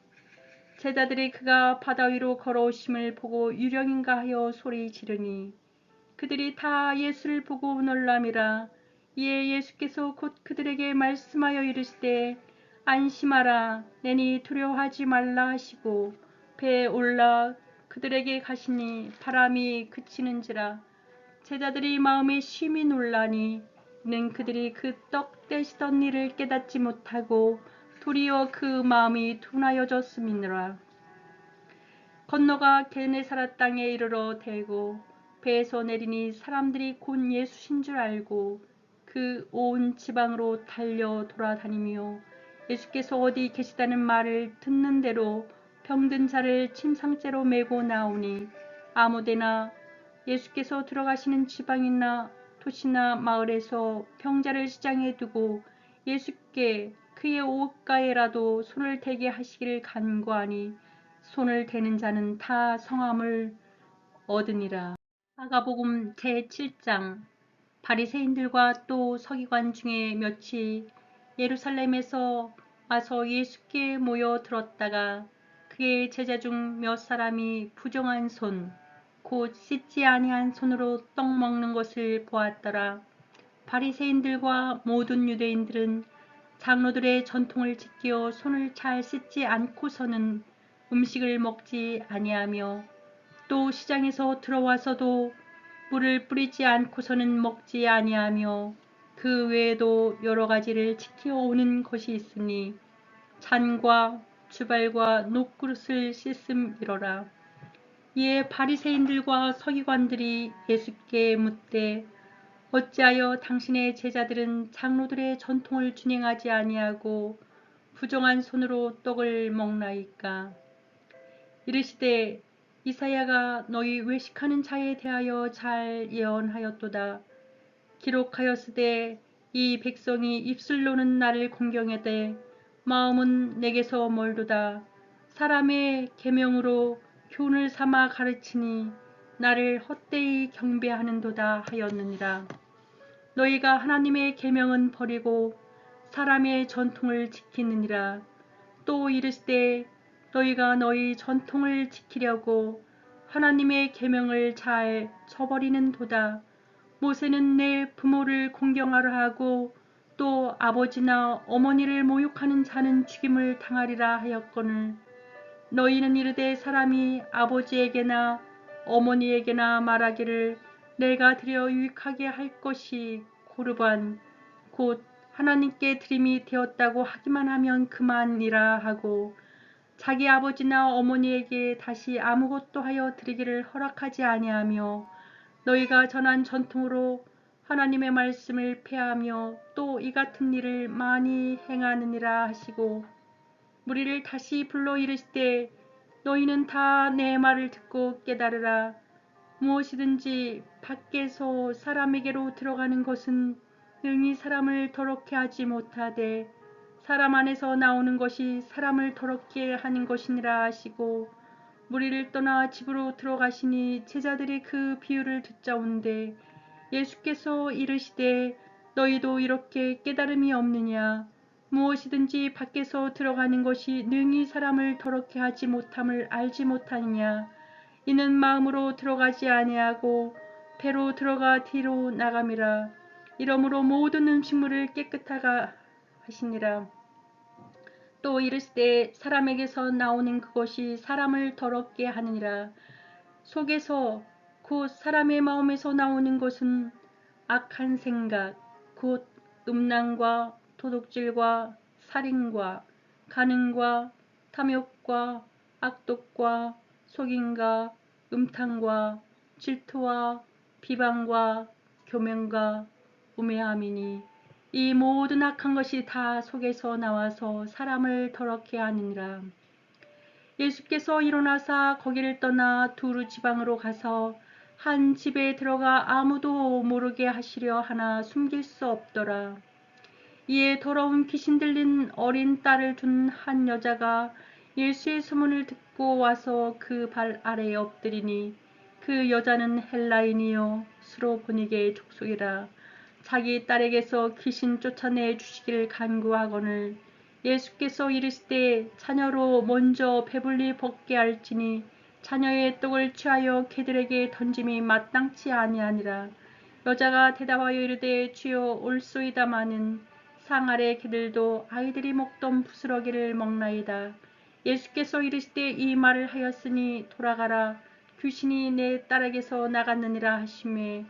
제자들이 그가 바다 위로 걸어오심을 보고 유령인가 하여 소리 지르니 그들이 다 예수를 보고 놀람이라. 이에 예수께서 곧 그들에게 말씀하여 이르시되 안심하라 내니 두려워하지 말라 하시고 배에 올라 그들에게 가시니 바람이 그치는지라. 제자들이 마음에 심히 놀라니 이는 그들이 그 떡 떼시던 일을 깨닫지 못하고 도리어 그 마음이 둔하여졌음이니라. 건너가 게네사렛 땅에 이르러 대고 배에서 내리니 사람들이 곧 예수신 줄 알고 그 온 지방으로 달려 돌아다니며 예수께서 어디 계시다는 말을 듣는 대로 병든 자를 침상째로 메고 나오니 아무데나 예수께서 들어가시는 지방이나 도시나 마을에서 병자를 시장에 두고 예수께 그의 옷가에라도 손을 대게 하시기를 간구하니 손을 대는 자는 다 성함을 얻으니라. 마가복음 제7장. 바리새인들과 또 서기관 중에 몇이 예루살렘에서 와서 예수께 모여 들었다가 그의 제자 중 몇 사람이 부정한 손, 곧 씻지 아니한 손으로 떡 먹는 것을 보았더라. 바리새인들과 모든 유대인들은 장로들의 전통을 지켜 손을 잘 씻지 않고서는 음식을 먹지 아니하며 또 시장에서 들어와서도 물을 뿌리지 않고서는 먹지 아니하며 그 외에도 여러 가지를 지켜오는 것이 있으니 잔과 주발과 녹그릇을 씻음이로라. 이에 바리새인들과 서기관들이 예수께 묻되 어찌하여 당신의 제자들은 장로들의 전통을 준행하지 아니하고 부정한 손으로 떡을 먹나이까. 이르시되 이사야가 너희 외식하는 자에 대하여 잘 예언하였도다. 기록하였으되 이 백성이 입술로는 나를 공경하되 마음은 내게서 멀도다. 사람의 계명으로 교훈을 삼아 가르치니 나를 헛되이 경배하는도다 하였느니라. 너희가 하나님의 계명은 버리고 사람의 전통을 지키느니라. 또 이르시되 너희가 너희 전통을 지키려고 하나님의 계명을 잘 저버리는도다. 모세는 내 부모를 공경하라 하고 또 아버지나 어머니를 모욕하는 자는 죽임을 당하리라 하였거늘 너희는 이르되 사람이 아버지에게나 어머니에게나 말하기를 내가 드려 유익하게 할 것이 고르반 곧 하나님께 드림이 되었다고 하기만 하면 그만이라 하고 자기 아버지나 어머니에게 다시 아무것도 하여 드리기를 허락하지 아니하며 너희가 전한 전통으로 하나님의 말씀을 폐하며 또 이 같은 일을 많이 행하느니라 하시고 무리를 다시 불러 이르시되 너희는 다 내 말을 듣고 깨달으라. 무엇이든지 밖에서 사람에게로 들어가는 것은 능히 사람을 더럽게 하지 못하되 사람 안에서 나오는 것이 사람을 더럽게 하는 것이니라 하시고 무리를 떠나 집으로 들어가시니 제자들이 그 비유를 듣자온데 예수께서 이르시되 너희도 이렇게 깨달음이 없느냐. 무엇이든지 밖에서 들어가는 것이 능히 사람을 더럽게 하지 못함을 알지 못하느냐. 이는 마음으로 들어가지 아니하고 배로 들어가 뒤로 나감이라. 이러므로 모든 음식물을 깨끗하가 하시니라. 또 이르시되 사람에게서 나오는 그것이 사람을 더럽게 하느니라. 속에서 곧 사람의 마음에서 나오는 것은 악한 생각 곧 음란과 도둑질과 살인과 간음과 탐욕과 악독과 속임과 음탕과 질투와 비방과 교명과 우매함이니 이 모든 악한 것이 다 속에서 나와서 사람을 더럽게 하느니라. 예수께서 일어나사 거기를 떠나 두루 지방으로 가서 한 집에 들어가 아무도 모르게 하시려 하나 숨길 수 없더라. 이에 더러운 귀신 들린 어린 딸을 둔 한 여자가 예수의 소문을 듣고 와서 그 발 아래에 엎드리니, 그 여자는 헬라인이요 스로보니게의 족속이라. 자기 딸에게서 귀신 쫓아내 주시기를 간구하거늘 예수께서 이르시되 자녀로 먼저 배불리 벗게 할지니 자녀의 떡을 취하여 개들에게 던짐이 마땅치 아니하니라. 여자가 대답하여 이르되 주여 올소이다마는 상 아래 개들도 아이들이 먹던 부스러기를 먹나이다. 예수께서 이르시되 이 말을 하였으니 돌아가라, 귀신이 내 딸에게서 나갔느니라 하시매,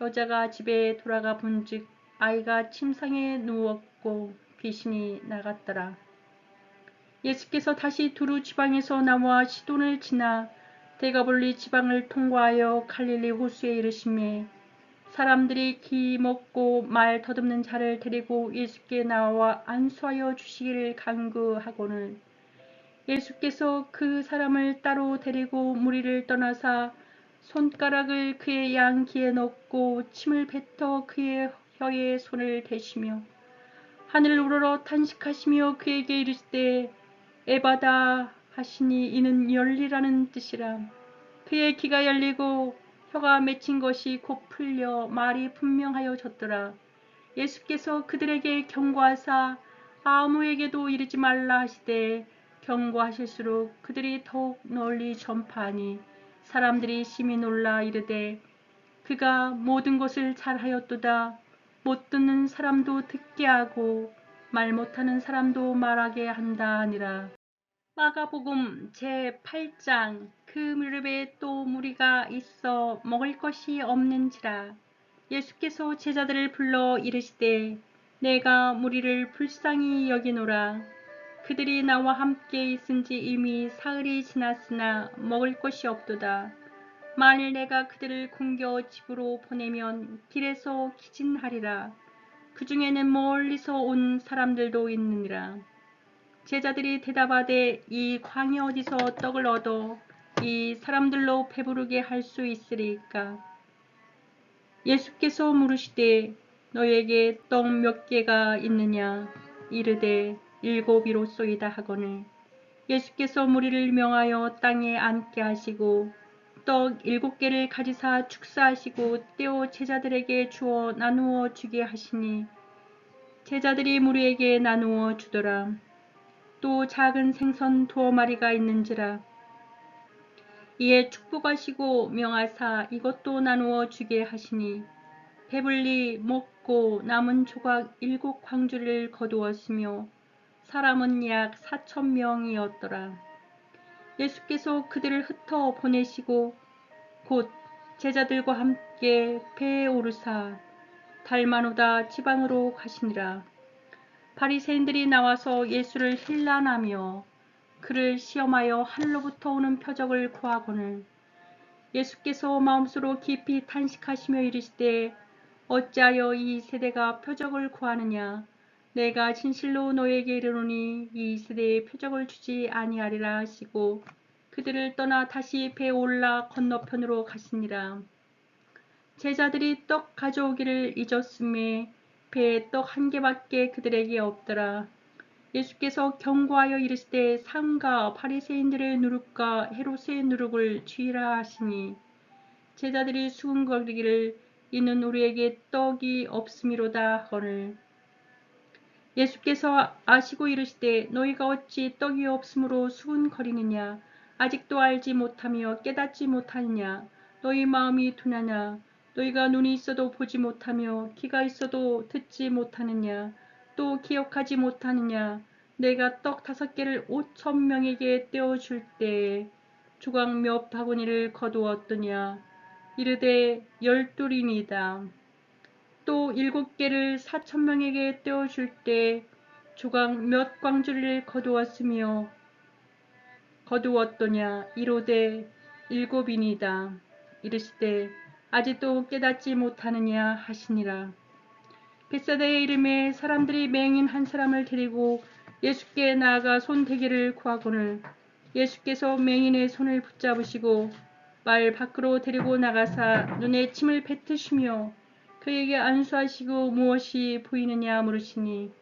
여자가 집에 돌아가 본즉 아이가 침상에 누웠고 귀신이 나갔더라. 예수께서 다시 두루 지방에서 나와 시돈을 지나 데가볼리 지방을 통과하여 갈릴리 호수에 이르시매, 사람들이 기 먹고 말 더듬는 자를 데리고 예수께 나와 안수하여 주시기를 간구하거늘 예수께서 그 사람을 따로 데리고 무리를 떠나사 손가락을 그의 양귀에 넣고 침을 뱉어 그의 혀에 손을 대시며 하늘을 우러러 탄식하시며 그에게 이르시되 에바다 하시니 이는 열리라는 뜻이라. 그의 귀가 열리고 혀가 맺힌 것이 곧 풀려 말이 분명하여졌더라. 예수께서 그들에게 경고하사 아무에게도 이르지 말라 하시되 경고하실수록 그들이 더욱 널리 전파하니 사람들이 심히 놀라 이르되 그가 모든 것을 잘하였도다. 못 듣는 사람도 듣게 하고 말 못하는 사람도 말하게 한다 하니라. 마가복음 제8장. 그 무렵에 또 무리가 있어 먹을 것이 없는지라. 예수께서 제자들을 불러 이르시되 내가 무리를 불쌍히 여기노라. 그들이 나와 함께 있은지 이미 사흘이 지났으나 먹을 것이 없도다. 만일 내가 그들을 공겨 집으로 보내면 길에서 기진하리라. 그 중에는 멀리서 온 사람들도 있느니라. 제자들이 대답하되 이 광야 어디서 떡을 얻어 이 사람들로 배부르게 할 수 있으리까? 예수께서 물으시되 너에게 떡 몇 개가 있느냐? 이르되 7이로소이다 하거늘 예수께서 무리를 명하여 땅에 앉게 하시고 떡 7개를 가지사 축사하시고 떼어 제자들에게 주어 나누어 주게 하시니 제자들이 무리에게 나누어 주더라. 또 작은 생선 2마리가 있는지라. 이에 축복하시고 명하사 이것도 나누어 주게 하시니 배불리 먹고 남은 조각 7광주리를 거두었으며 사람은 약 4,000명이었더라. 예수께서 그들을 흩어 보내시고 곧 제자들과 함께 배에 오르사 달마누다 지방으로 가시니라. 바리새인들이 나와서 예수를 힐난하며 그를 시험하여 하늘로부터 오는 표적을 구하거늘 예수께서 마음속으로 깊이 탄식하시며 이르시되 어찌하여 이 세대가 표적을 구하느냐? 내가 진실로 너에게 이르노니 이 세대에 표적을 주지 아니하리라 하시고 그들을 떠나 다시 배에 올라 건너편으로 가시니라. 제자들이 떡 가져오기를 잊었음에 배에 떡 1개밖에 그들에게 없더라. 예수께서 경고하여 이르시되 삼가 바리새인들의 누룩과 헤롯의 누룩을 주의라 하시니 제자들이 수군거리기를 이는 우리에게 떡이 없음이로다 하거늘 예수께서 아시고 이르시되 너희가 어찌 떡이 없으므로 수군거리느냐? 아직도 알지 못하며 깨닫지 못하느냐? 너희 마음이 둔하냐? 너희가 눈이 있어도 보지 못하며 귀가 있어도 듣지 못하느냐? 또 기억하지 못하느냐? 내가 떡 5개를 5,000명에게 떼어줄 때에 조각 몇 바구니를 거두었더냐? 이르되 12이니이다. 또 7개를 4,000명에게 떼어줄 때 조각 몇 광주리를 거두었더냐? 이르되 7이니이다. 이르시되 아직도 깨닫지 못하느냐 하시니라. 벳사다의 이름에 사람들이 맹인 한 사람을 데리고 예수께 나아가 손대기를 구하거늘 예수께서 맹인의 손을 붙잡으시고 말 밖으로 데리고 나가사 눈에 침을 뱉으시며 그에게 안수하시고 무엇이 보이느냐 물으시니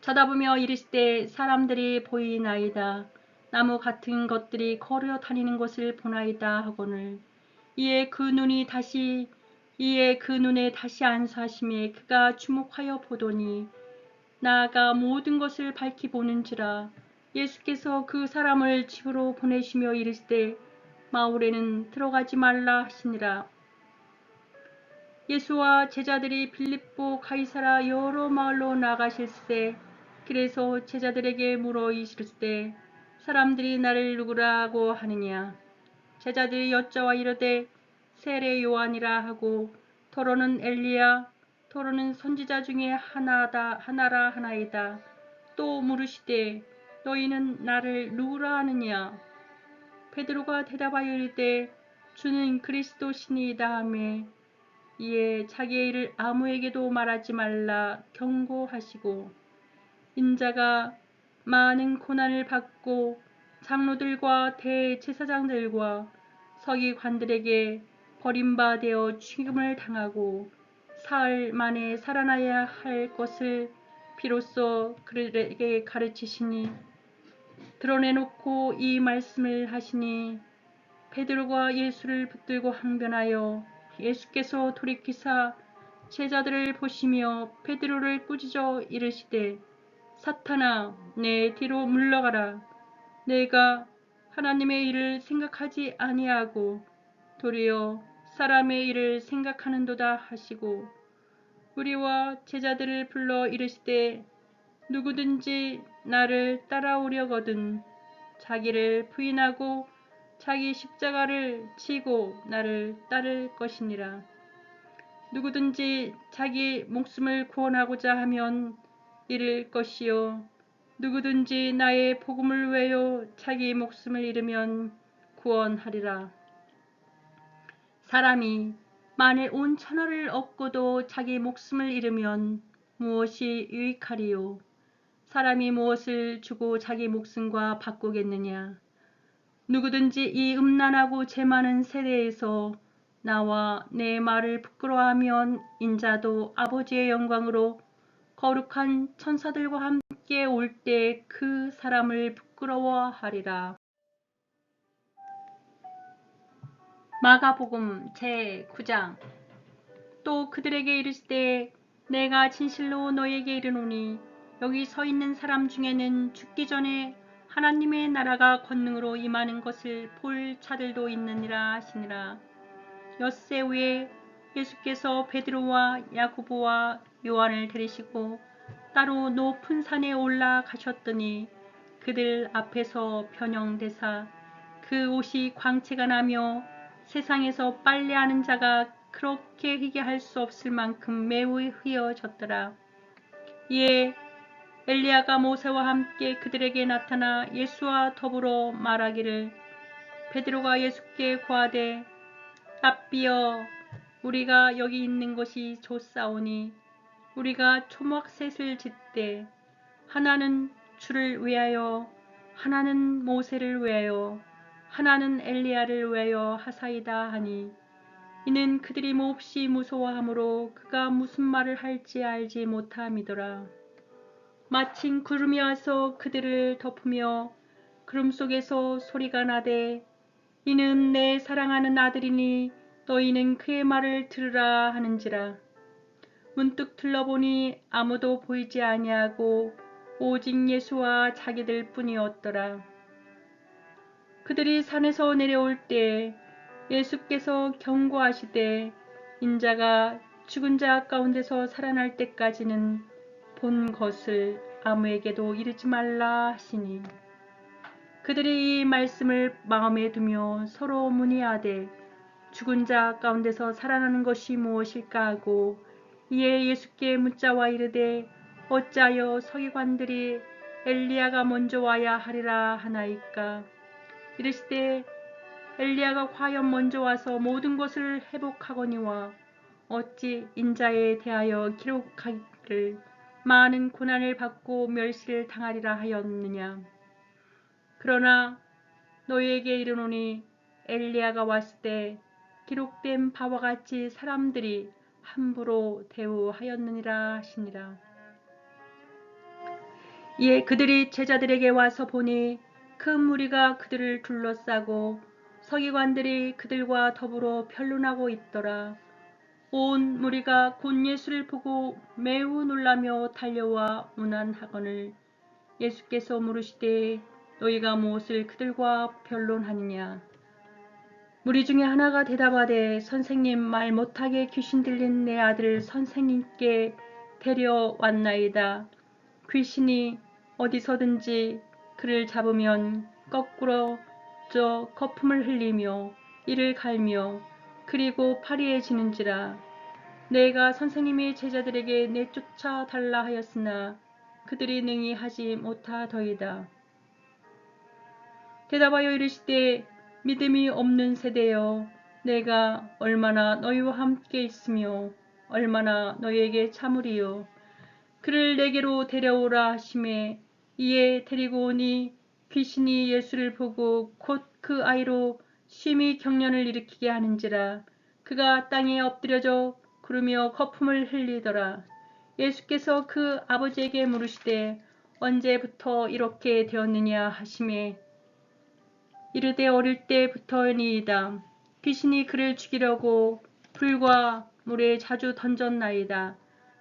쳐다보며 이르시되 사람들이 보이나이다. 나무 같은 것들이 걸어 다니는 것을 보나이다 하거늘 이에 그 눈에 다시 안수하심에 그가 주목하여 보더니 나아가 모든 것을 밝히 보는지라. 예수께서 그 사람을 집으로 보내시며 이르시되 마을에는 들어가지 말라 하시니라. 예수와 제자들이 빌립보 가이사라 여러 마을로 나가실세 길에서 제자들에게 물어 이르시되 사람들이 나를 누구라고 하느냐. 제자들이 여짜와 이르되 세례 요한이라 하고 더러는 엘리야 더러는 선지자 중에 하나라 하나이다. 또 물으시되 너희는 나를 누구라 하느냐. 베드로가 대답하여 이르되 주는 그리스도시니이다 하매 이에 자기의 일을 아무에게도 말하지 말라 경고하시고 인자가 많은 고난을 받고 장로들과 대제사장들과 서기관들에게 버림받아 죽임을 당하고 사흘 만에 살아나야 할 것을 비로소 그들에게 가르치시니 드러내놓고 이 말씀을 하시니 베드로가 예수를 붙들고 항변하여 예수께서 돌이키사 제자들을 보시며 베드로를 꾸짖어 이르시되 사탄아 내 뒤로 물러가라. 내가 하나님의 일을 생각하지 아니하고 도리어 사람의 일을 생각하는도다 하시고 우리와 제자들을 불러 이르시되 누구든지 나를 따라오려거든 자기를 부인하고 자기 십자가를 지고 나를 따를 것이니라. 누구든지 자기 목숨을 구원하고자 하면 잃을 것이요 누구든지 나의 복음을 위하여 자기 목숨을 잃으면 구원하리라. 사람이 만일 온 천하를 얻고도 자기 목숨을 잃으면 무엇이 유익하리요. 사람이 무엇을 주고 자기 목숨과 바꾸겠느냐. 누구든지 이 음란하고 죄 많은 세대에서 나와 내 말을 부끄러워하면 인자도 아버지의 영광으로 거룩한 천사들과 함께 올 때 그 사람을 부끄러워하리라. 마가복음 제9장. 또 그들에게 이르시되 내가 진실로 너희에게 이르노니 여기 서 있는 사람 중에는 죽기 전에 하나님의 나라가 권능으로 임하는 것을 볼 자들도 있느니라 하시니라. 엿새 후에 예수께서 베드로와 야고보와 요한을 데리시고 따로 높은 산에 올라가셨더니 그들 앞에서 변형되사 그 옷이 광채가 나며 세상에서 빨래하는 자가 그렇게 희게 할 수 없을 만큼 매우 휘어졌더라. 이에 엘리야가 모세와 함께 그들에게 나타나 예수와 더불어 말하기를 베드로가 예수께 고하되 랍비여 우리가 여기 있는 것이 좋사오니 우리가 초막셋을 짓되 하나는 주를 위하여 하나는 모세를 위하여 하나는 엘리야를 위하여 하사이다 하니 이는 그들이 몹시 무서워하므로 그가 무슨 말을 할지 알지 못함이더라. 마침 구름이 와서 그들을 덮으며 구름 속에서 소리가 나되 이는 내 사랑하는 아들이니 너희는 그의 말을 들으라 하는지라. 문득 둘러보니 아무도 보이지 아니하고 오직 예수와 자기들 뿐이었더라. 그들이 산에서 내려올 때 예수께서 경고하시되 인자가 죽은 자 가운데서 살아날 때까지는 본 것을 아무에게도 이르지 말라 하시니 그들이 이 말씀을 마음에 두며 서로 문의하되 죽은 자 가운데서 살아나는 것이 무엇일까 하고 이에 예수께 묻자와 이르되 어찌하여 서기관들이 엘리야가 먼저 와야 하리라 하나이까. 이르시되 엘리야가 과연 먼저 와서 모든 것을 회복하거니와 어찌 인자에 대하여 기록하기를 많은 고난을 받고 멸시를 당하리라 하였느냐. 그러나 너희에게 이르노니 엘리야가 왔을 때 기록된 바와 같이 사람들이 함부로 대우하였느니라 하시니라. 이에 그들이 제자들에게 와서 보니 큰 무리가 그들을 둘러싸고 서기관들이 그들과 더불어 변론하고 있더라. 온 무리가 곧 예수를 보고 매우 놀라며 달려와 문안하거늘 예수께서 물으시되 너희가 무엇을 그들과 변론하느냐. 무리 중에 하나가 대답하되 선생님, 말 못하게 귀신 들린 내 아들을 선생님께 데려왔나이다. 귀신이 어디서든지 그를 잡으면 거꾸로 거품을 흘리며 이를 갈며 그리고 파리해지는지라. 내가 선생님의 제자들에게 내쫓아 달라 하였으나 그들이 능히 하지 못하더이다. 대답하여 이르시되 믿음이 없는 세대여, 내가 얼마나 너희와 함께 있으며 얼마나 너희에게 참으리요. 그를 내게로 데려오라 하시매 이에 데리고 오니 귀신이 예수를 보고 곧 그 아이로 심히 경련을 일으키게 하는지라. 그가 땅에 엎드려져 구르며 거품을 흘리더라. 예수께서 그 아버지에게 물으시되 언제부터 이렇게 되었느냐 하시매 이르되 어릴 때부터니이다. 귀신이 그를 죽이려고 불과 물에 자주 던졌나이다.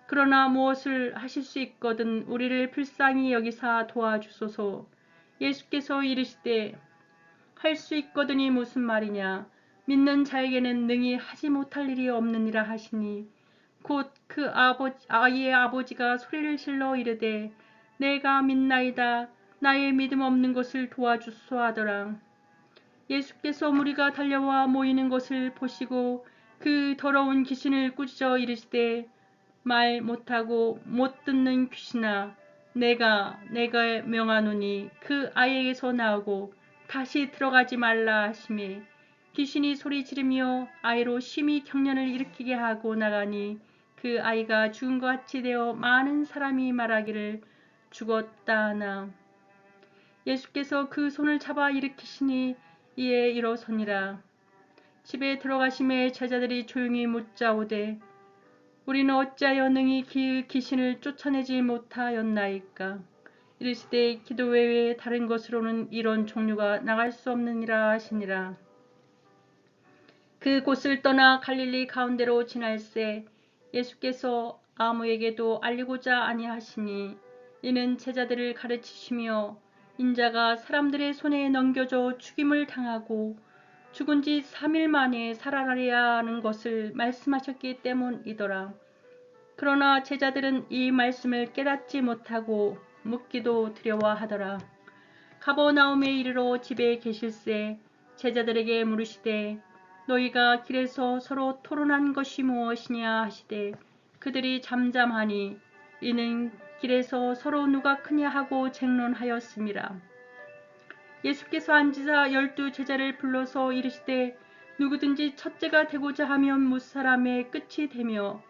그러나 무엇을 하실 수 있거든 우리를 불쌍히 여기사 도와주소서. 예수께서 이르시되 할 수 있거든이 무슨 말이냐. 믿는 자에게는 능히 하지 못할 일이 없느니라 하시니 곧 그 아이의 아버지가 소리를 질러 이르되 내가 믿나이다. 나의 믿음 없는 것을 도와주소서 하더라. 예수께서 무리가 달려와 모이는 것을 보시고 그 더러운 귀신을 꾸짖어 이르시되 말 못하고 못 듣는 귀신아, 내가 명하노니 그 아이에게서 나오고 다시 들어가지 말라 하시매 귀신이 소리 지르며 아이로 심히 경련을 일으키게 하고 나가니 그 아이가 죽은 것 같이 되어 많은 사람이 말하기를 죽었다 하나 예수께서 그 손을 잡아 일으키시니 이에 일어서니라. 집에 들어가심에 제자들이 조용히 묻자오되 우리는 어찌하여 능히 귀신을 쫓아내지 못하였나이까. 이르시되 기도 외에 다른 것으로는 이런 종류가 나갈 수 없느니라 하시니라. 그 곳을 떠나 갈릴리 가운데로 지날새 예수께서 아무에게도 알리고자 아니하시니 이는 제자들을 가르치시며 인자가 사람들의 손에 넘겨져 죽임을 당하고 죽은 지 3일 만에 살아나리야 하는 것을 말씀하셨기 때문이더라. 그러나 제자들은 이 말씀을 깨닫지 못하고 묻기도 두려워하더라. 가버나움에 이르러 집에 계실새 제자들에게 물으시되 너희가 길에서 서로 토론한 것이 무엇이냐 하시되 그들이 잠잠하니 이는 길에서 서로 누가 크냐 하고 쟁론하였음이라. 예수께서 앉으사 12 제자를 불러서 이르시되 누구든지 첫째가 되고자 하면 무사람의 끝이 되며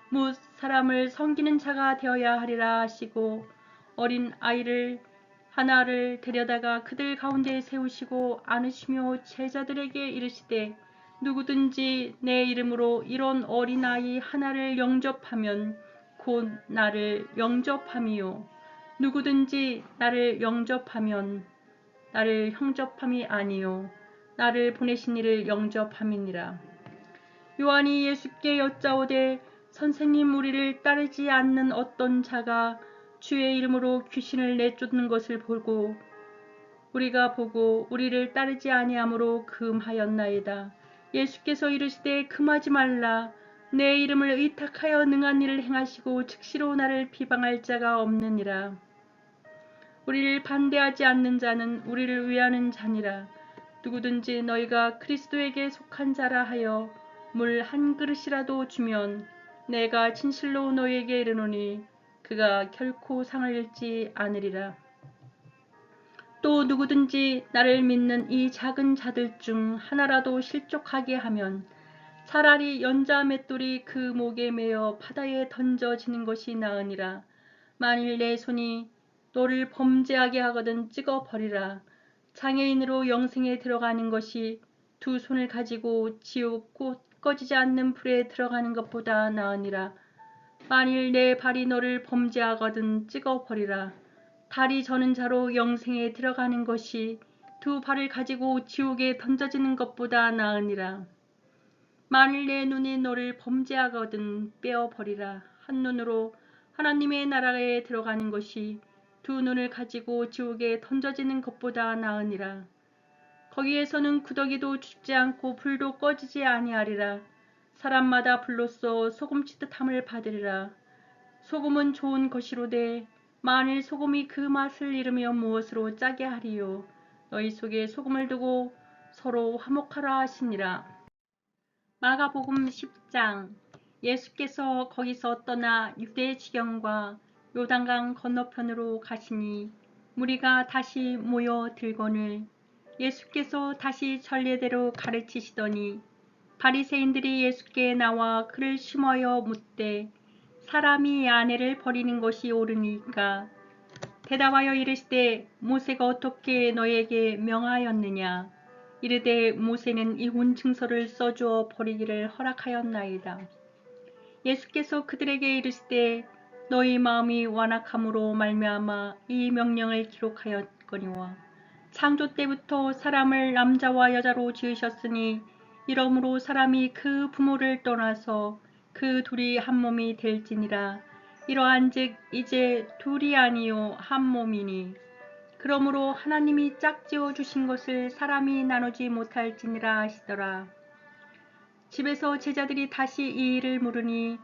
무사람을 섬기는 자가 되어야 하리라 하시고 어린 아이를 하나를 데려다가 그들 가운데 세우시고 안으시며 제자들에게 이르시되 누구든지 내 이름으로 이런 어린아이 하나를 영접하면 곧 나를 영접함이요 누구든지 나를 영접하면 나를 형접함이 아니요 나를 보내신 이를 영접함이니라. 요한이 예수께 여짜오되 선생님, 우리를 따르지 않는 어떤 자가 주의 이름으로 귀신을 내쫓는 것을 보고 우리가 보고 우리를 따르지 아니하므로 금하였나이다. 예수께서 이르시되 금하지 말라. 내 이름을 의탁하여 능한 일을 행하시고 즉시로 나를 비방할 자가 없느니라. 우리를 반대하지 않는 자는 우리를 위하는 자니라. 누구든지 너희가 그리스도에게 속한 자라 하여 물 한 그릇이라도 주면 내가 진실로 너희에게 이르노니 그가 결코 상을 잃지 않으리라. 또 누구든지 나를 믿는 이 작은 자들 중 하나라도 실족하게 하면 차라리 연자 맷돌이 그 목에 매어 바다에 던져지는 것이 나으니라. 만일 내 손이 너를 범죄하게 하거든 찍어버리라. 장애인으로 영생에 들어가는 것이 두 손을 가지고 지옥 곧 꺼지지 않는 불에 들어가는 것보다 나으니라. 만일 내 발이 너를 범죄하거든 찍어버리라. 다리 저는 자로 영생에 들어가는 것이 두 발을 가지고 지옥에 던져지는 것보다 나으니라. 만일 내 눈이 너를 범죄하거든 빼어버리라. 한 눈으로 하나님의 나라에 들어가는 것이 두 눈을 가지고 지옥에 던져지는 것보다 나으니라. 거기에서는 구더기도 죽지 않고 불도 꺼지지 아니하리라. 사람마다 불로써 소금치듯함을 받으리라. 소금은 좋은 것이로되 만일 소금이 그 맛을 잃으면 무엇으로 짜게 하리요. 너희 속에 소금을 두고 서로 화목하라 하시니라. 마가복음 10장. 예수께서 거기서 떠나 유대 지경과 요단강 건너편으로 가시니 무리가 다시 모여들거늘 예수께서 다시 전례대로 가르치시더니 바리새인들이 예수께 나와 그를 심하여 묻되 사람이 아내를 버리는 것이 옳으니까 대답하여 이르시되 모세가 어떻게 너에게 명하였느냐. 이르되 모세는 이혼 증서를 써주어 버리기를 허락하였나이다. 예수께서 그들에게 이르시되 너희 마음이 완악함으로 말미암아 이 명령을 기록하였거니와 창조 때부터 사람을 남자와 여자로 지으셨으니 이러므로 사람이 그 부모를 떠나서 그 둘이 한 몸이 될지니라. 이러한즉 이제 둘이 아니요 한 몸이니 그러므로 하나님이 짝지어 주신 것을 사람이 나누지 못할지니라 하시더라. 집에서 제자들이 다시 이 일을 물으니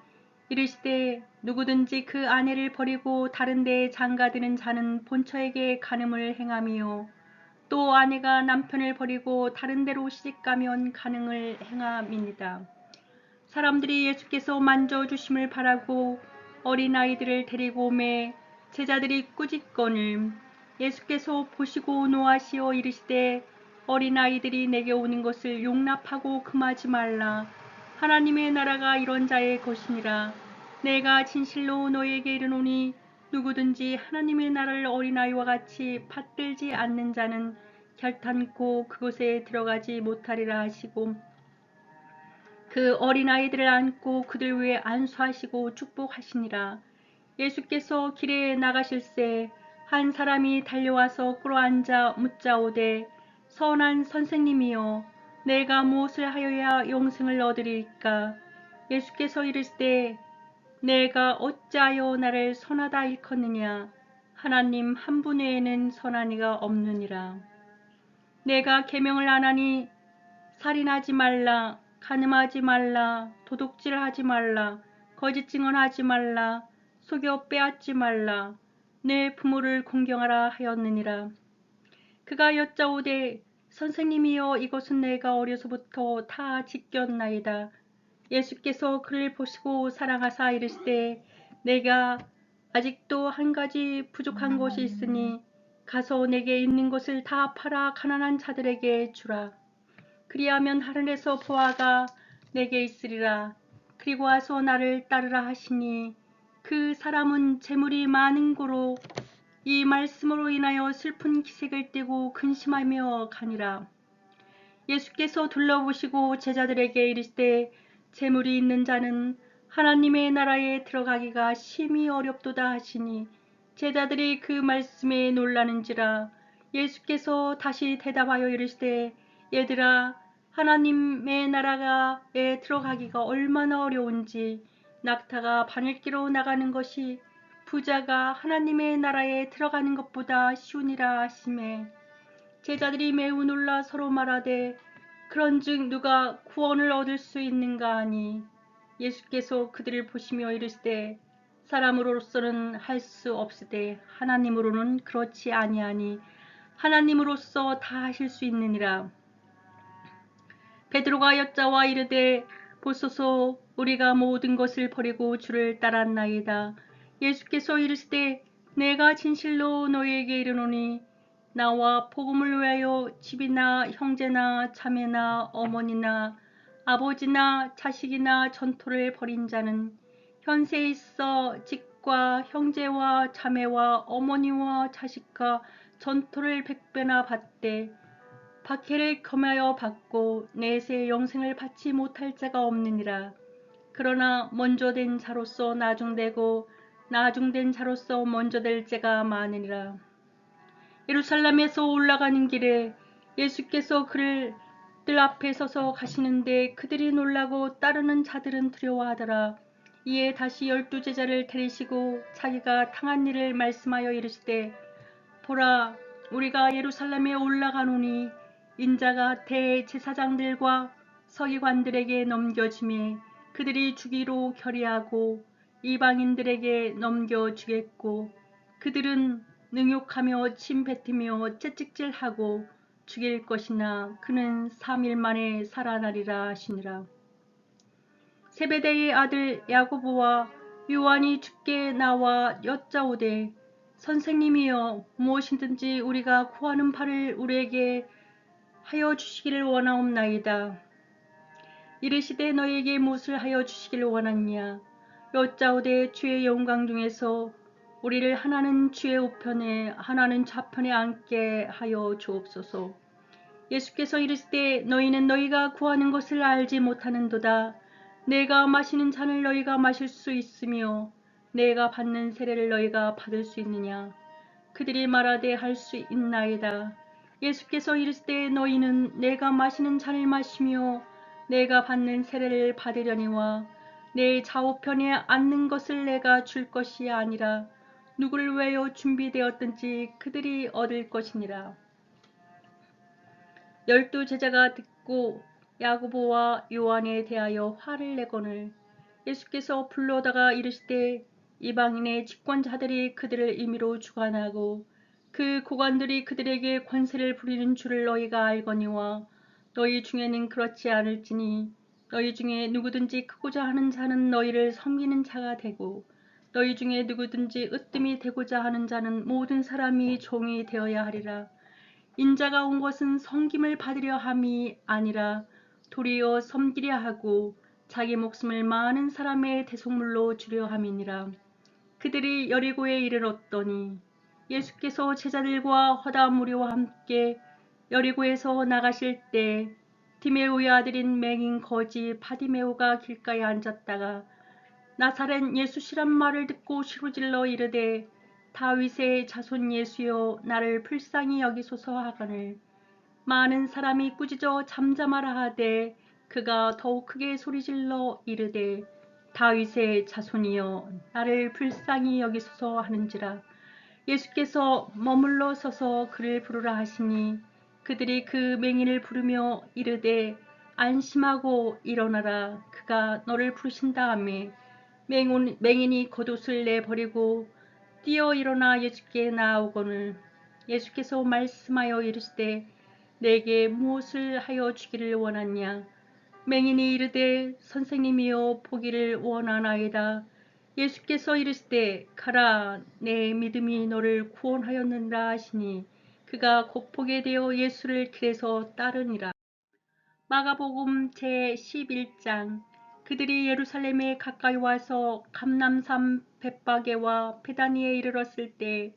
이르시되 누구든지 그 아내를 버리고 다른 데에 장가드는 자는 본처에게 간음을 행함이요 또 아내가 남편을 버리고 다른 데로 시집가면 간음을 행함이니라. 사람들이 예수께서 만져주심을 바라고 어린아이들을 데리고 오매 제자들이 꾸짖거늘 예수께서 보시고 노하시어 이르시되 어린아이들이 내게 오는 것을 용납하고 금하지 말라. 하나님의 나라가 이런 자의 것이니라. 내가 진실로 너희에게 이르노니 누구든지 하나님의 나라를 어린아이와 같이 받들지 않는 자는 결탄코 그곳에 들어가지 못하리라 하시고 그 어린아이들을 안고 그들 위에 안수하시고 축복하시니라. 예수께서 길에 나가실새 한 사람이 달려와서 꿇어앉아 묻자오되 선한 선생님이여 내가 무엇을 하여야 영생을 얻으리까. 예수께서 이르시되 내가 어찌하여 나를 선하다 일컫느냐. 하나님 한 분 외에는 선한 이가 없느니라. 내가 계명을 안 하니 살인하지 말라, 간음하지 말라, 도둑질하지 말라, 거짓 증언하지 말라, 속여 빼앗지 말라, 내 부모를 공경하라 하였느니라. 그가 여짜오되 선생님이여 이것은 내가 어려서부터 다 지켰나이다. 예수께서 그를 보시고 사랑하사 이르시되 내가 아직도 한 가지 부족한 것이 있으니 가서 내게 있는 것을 다 팔아 가난한 자들에게 주라. 그리하면 하늘에서 보화가 내게 있으리라. 그리고 와서 나를 따르라 하시니 그 사람은 재물이 많은 고로 이 말씀으로 인하여 슬픈 기색을 띠고 근심하며 가니라. 예수께서 둘러보시고 제자들에게 이르시되 재물이 있는 자는 하나님의 나라에 들어가기가 심히 어렵도다 하시니 제자들이 그 말씀에 놀라는지라. 예수께서 다시 대답하여 이르시되 얘들아 하나님의 나라에 들어가기가 얼마나 어려운지 낙타가 바늘기로 나가는 것이 부자가 하나님의 나라에 들어가는 것보다 쉬우니라 하시매 제자들이 매우 놀라 서로 말하되 그런즉 누가 구원을 얻을 수 있는가 하니 예수께서 그들을 보시며 이르시되 사람으로서는 할 수 없으되 하나님으로는 그렇지 아니하니 하나님으로서 다 하실 수 있느니라. 베드로가 여짜와 이르되 보소서 우리가 모든 것을 버리고 주를 따랐나이다. 예수께서 이르시되 내가 진실로 너희에게 이르노니 나와 복음을 위하여 집이나 형제나 자매나 어머니나 아버지나 자식이나 전토를 벌인 자는 현세에 있어 직과 형제와 자매와 어머니와 자식과 전토를 100배나 받되 박해를 금하여 받고 내세 영생을 받지 못할 자가 없느니라. 그러나 먼저 된 자로서 나중되고 나중된 자로서 먼저 될 자가 많으니라. 예루살렘에서 올라가는 길에 예수께서 그를 뜰 앞에 서서 가시는데 그들이 놀라고 따르는 자들은 두려워하더라. 이에 다시 12 제자를 데리시고 자기가 당한 일을 말씀하여 이르시되 보라, 우리가 예루살렘에 올라가노니 인자가 대제사장들과 서기관들에게 넘겨짐에 그들이 주기로 결의하고 이방인들에게 넘겨주겠고 그들은 능욕하며 침 뱉으며 채찍질하고 죽일 것이나 그는 3일 만에 살아나리라 하시니라. 세베대의 아들 야고보와 요한이 주께 나와 여짜오되 선생님이여 무엇이든지 우리가 구하는 바를 우리에게 하여 주시기를 원하옵나이다. 이르시되 너희에게 무엇을 하여 주시기를 원하느냐. 여짜오되 주의 영광 중에서 우리를 하나는 주의 우편에 하나는 좌편에 앉게 하여 주옵소서. 예수께서 이르시되 너희는 너희가 구하는 것을 알지 못하는도다. 내가 마시는 잔을 너희가 마실 수 있으며 내가 받는 세례를 너희가 받을 수 있느냐. 그들이 말하되 할 수 있나이다. 예수께서 이르시되 너희는 내가 마시는 잔을 마시며 내가 받는 세례를 받으려니와 내 좌우편에 앉는 것을 내가 줄 것이 아니라 누구를 위하여 준비되었든지 그들이 얻을 것이니라. 12 제자가 듣고 야고보와 요한에 대하여 화를 내거늘 예수께서 불러다가 이르시되 이방인의 집권자들이 그들을 임의로 주관하고 그 고관들이 그들에게 권세를 부리는 줄을 너희가 알거니와 너희 중에는 그렇지 않을지니 너희 중에 누구든지 크고자 하는 자는 너희를 섬기는 자가 되고 너희 중에 누구든지 으뜸이 되고자 하는 자는 모든 사람이 종이 되어야 하리라. 인자가 온 것은 섬김을 받으려 함이 아니라 도리어 섬기려 하고 자기 목숨을 많은 사람의 대속물로 주려 함이니라. 그들이 여리고에 이르렀더니 예수께서 제자들과 허다 무리와 함께 여리고에서 나가실 때 디메오의 아들인 맹인 거지 바디메오가 길가에 앉았다가 나사렛 예수시란 말을 듣고 시루질러 이르되 다윗의 자손 예수여 나를 불쌍히 여기소서 하거늘 많은 사람이 꾸짖어 잠잠하라 하되 그가 더욱 크게 소리질러 이르되 다윗의 자손이여 나를 불쌍히 여기소서 하는지라. 예수께서 머물러 서서 그를 부르라 하시니 그들이 그 맹인을 부르며 이르되 안심하고 일어나라 그가 너를 부르신다 하매 맹인이 겉옷을 내버리고 뛰어 일어나 예수께 나아오거늘 예수께서 말씀하여 이르시되 내게 무엇을 하여 주기를 원하냐. 맹인이 이르되 선생님이여 보기를 원하나이다. 예수께서 이르시되 가라 내 믿음이 너를 구원하였느니라 하시니 그가 곧 보게 되어 예수를 길에서 따르니라. 마가복음 제11장. 그들이 예루살렘에 가까이 와서 감람산 벳바게와 베다니에 이르렀을 때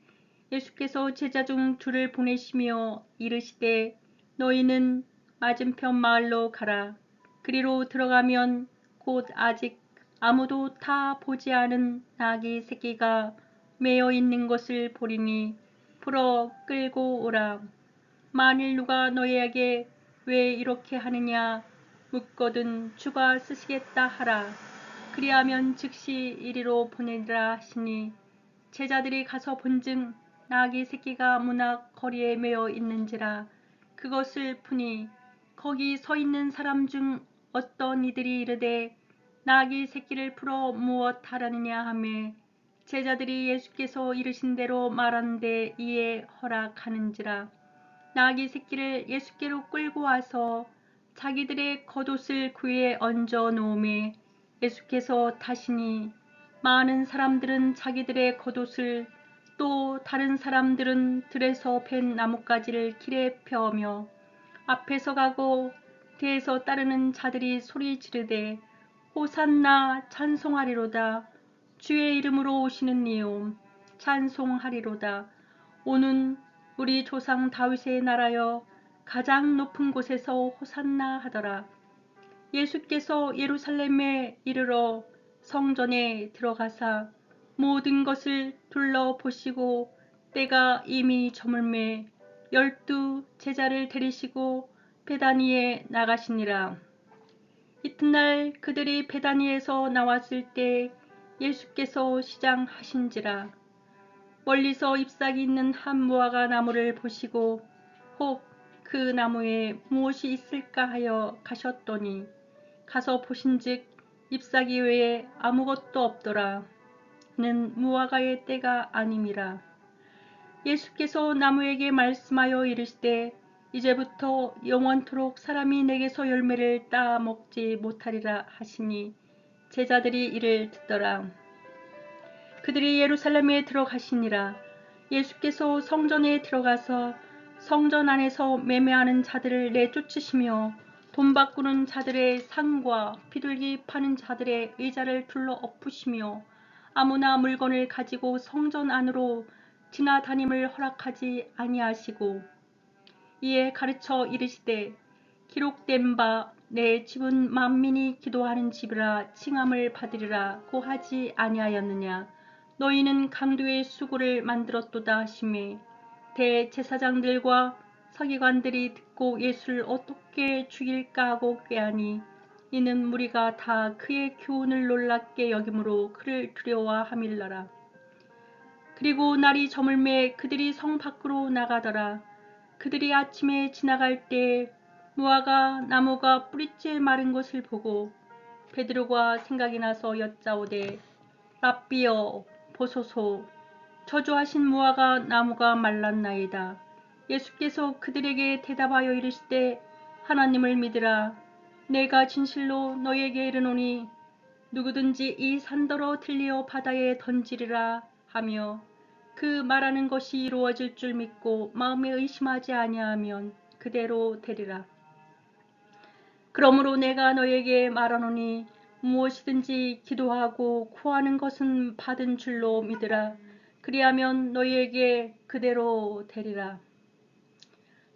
예수께서 제자 중 둘을 보내시며 이르시되 너희는 맞은편 마을로 가라. 그리로 들어가면 곧 아직 아무도 타 보지 않은 나귀 새끼가 매어 있는 것을 보리니 풀어 끌고 오라. 만일 누가 너희에게 왜 이렇게 하느냐 묻거든 주가 쓰시겠다 하라. 그리하면 즉시 이리로 보내리라 하시니 제자들이 가서 본즉 나귀 새끼가 문앞 거리에 매어 있는지라. 그것을 푸니 거기 서 있는 사람 중 어떤 이들이 이르되 나귀 새끼를 풀어 무엇 하라느냐 하매 제자들이 예수께서 이르신 대로 말하는데 이에 허락하는지라. 나귀 새끼를 예수께로 끌고 와서 자기들의 겉옷을 그 위에 얹어 놓음에 예수께서 타시니 많은 사람들은 자기들의 겉옷을 또 다른 사람들은 들에서 벤 나뭇가지를 길에 펴며 앞에서 가고 곁에서 따르는 자들이 소리 지르되 호산나 찬송하리로다. 주의 이름으로 오시는 이요 찬송하리로다. 오는 우리 조상 다윗의 나라여 가장 높은 곳에서 호산나 하더라. 예수께서 예루살렘에 이르러 성전에 들어가사 모든 것을 둘러보시고 때가 이미 저물매 12 제자를 데리시고 베다니에 나가시니라. 이튿날 그들이 베다니에서 나왔을 때 예수께서 시장하신지라. 멀리서 잎사귀 있는 한 무화과 나무를 보시고 혹 그 나무에 무엇이 있을까 하여 가셨더니 가서 보신즉 잎사귀 외에 아무것도 없더라. 는 무화과의 때가 아님이라. 예수께서 나무에게 말씀하여 이르시되 이제부터 영원토록 사람이 내게서 열매를 따 먹지 못하리라 하시니 제자들이 이를 듣더라. 그들이 예루살렘에 들어가시니라. 예수께서 성전에 들어가서 성전 안에서 매매하는 자들을 내쫓으시며 돈 바꾸는 자들의 상과 비둘기 파는 자들의 의자를 둘러 엎으시며 아무나 물건을 가지고 성전 안으로 지나다님을 허락하지 아니하시고 이에 가르쳐 이르시되 기록된 바 내 집은 만민이 기도하는 집이라 칭함을 받으리라 고 하지 아니하였느냐. 너희는 강도의 수구를 만들었도다 하시매 대제사장들과 서기관들이 듣고 예수를 어떻게 죽일까 하고 꾀하니 이는 무리가 다 그의 교훈을 놀랍게 여김으로 그를 두려워함일러라. 그리고 날이 저물매 그들이 성 밖으로 나가더라. 그들이 아침에 지나갈 때 무화과 나무가 뿌리째 마른 것을 보고 베드로가 생각이 나서 여짜오되 랍비여 보소서 저주하신 무화과 나무가 말랐나이다. 예수께서 그들에게 대답하여 이르시되 하나님을 믿으라. 내가 진실로 너희에게 이르노니 누구든지 이 산더러 들리어 바다에 던지리라 하며 그 말하는 것이 이루어질 줄 믿고 마음에 의심하지 아니하면 그대로 되리라. 그러므로 내가 너에게 말하노니 무엇이든지 기도하고 구하는 것은 받은 줄로 믿으라. 그리하면 너희에게 그대로 되리라.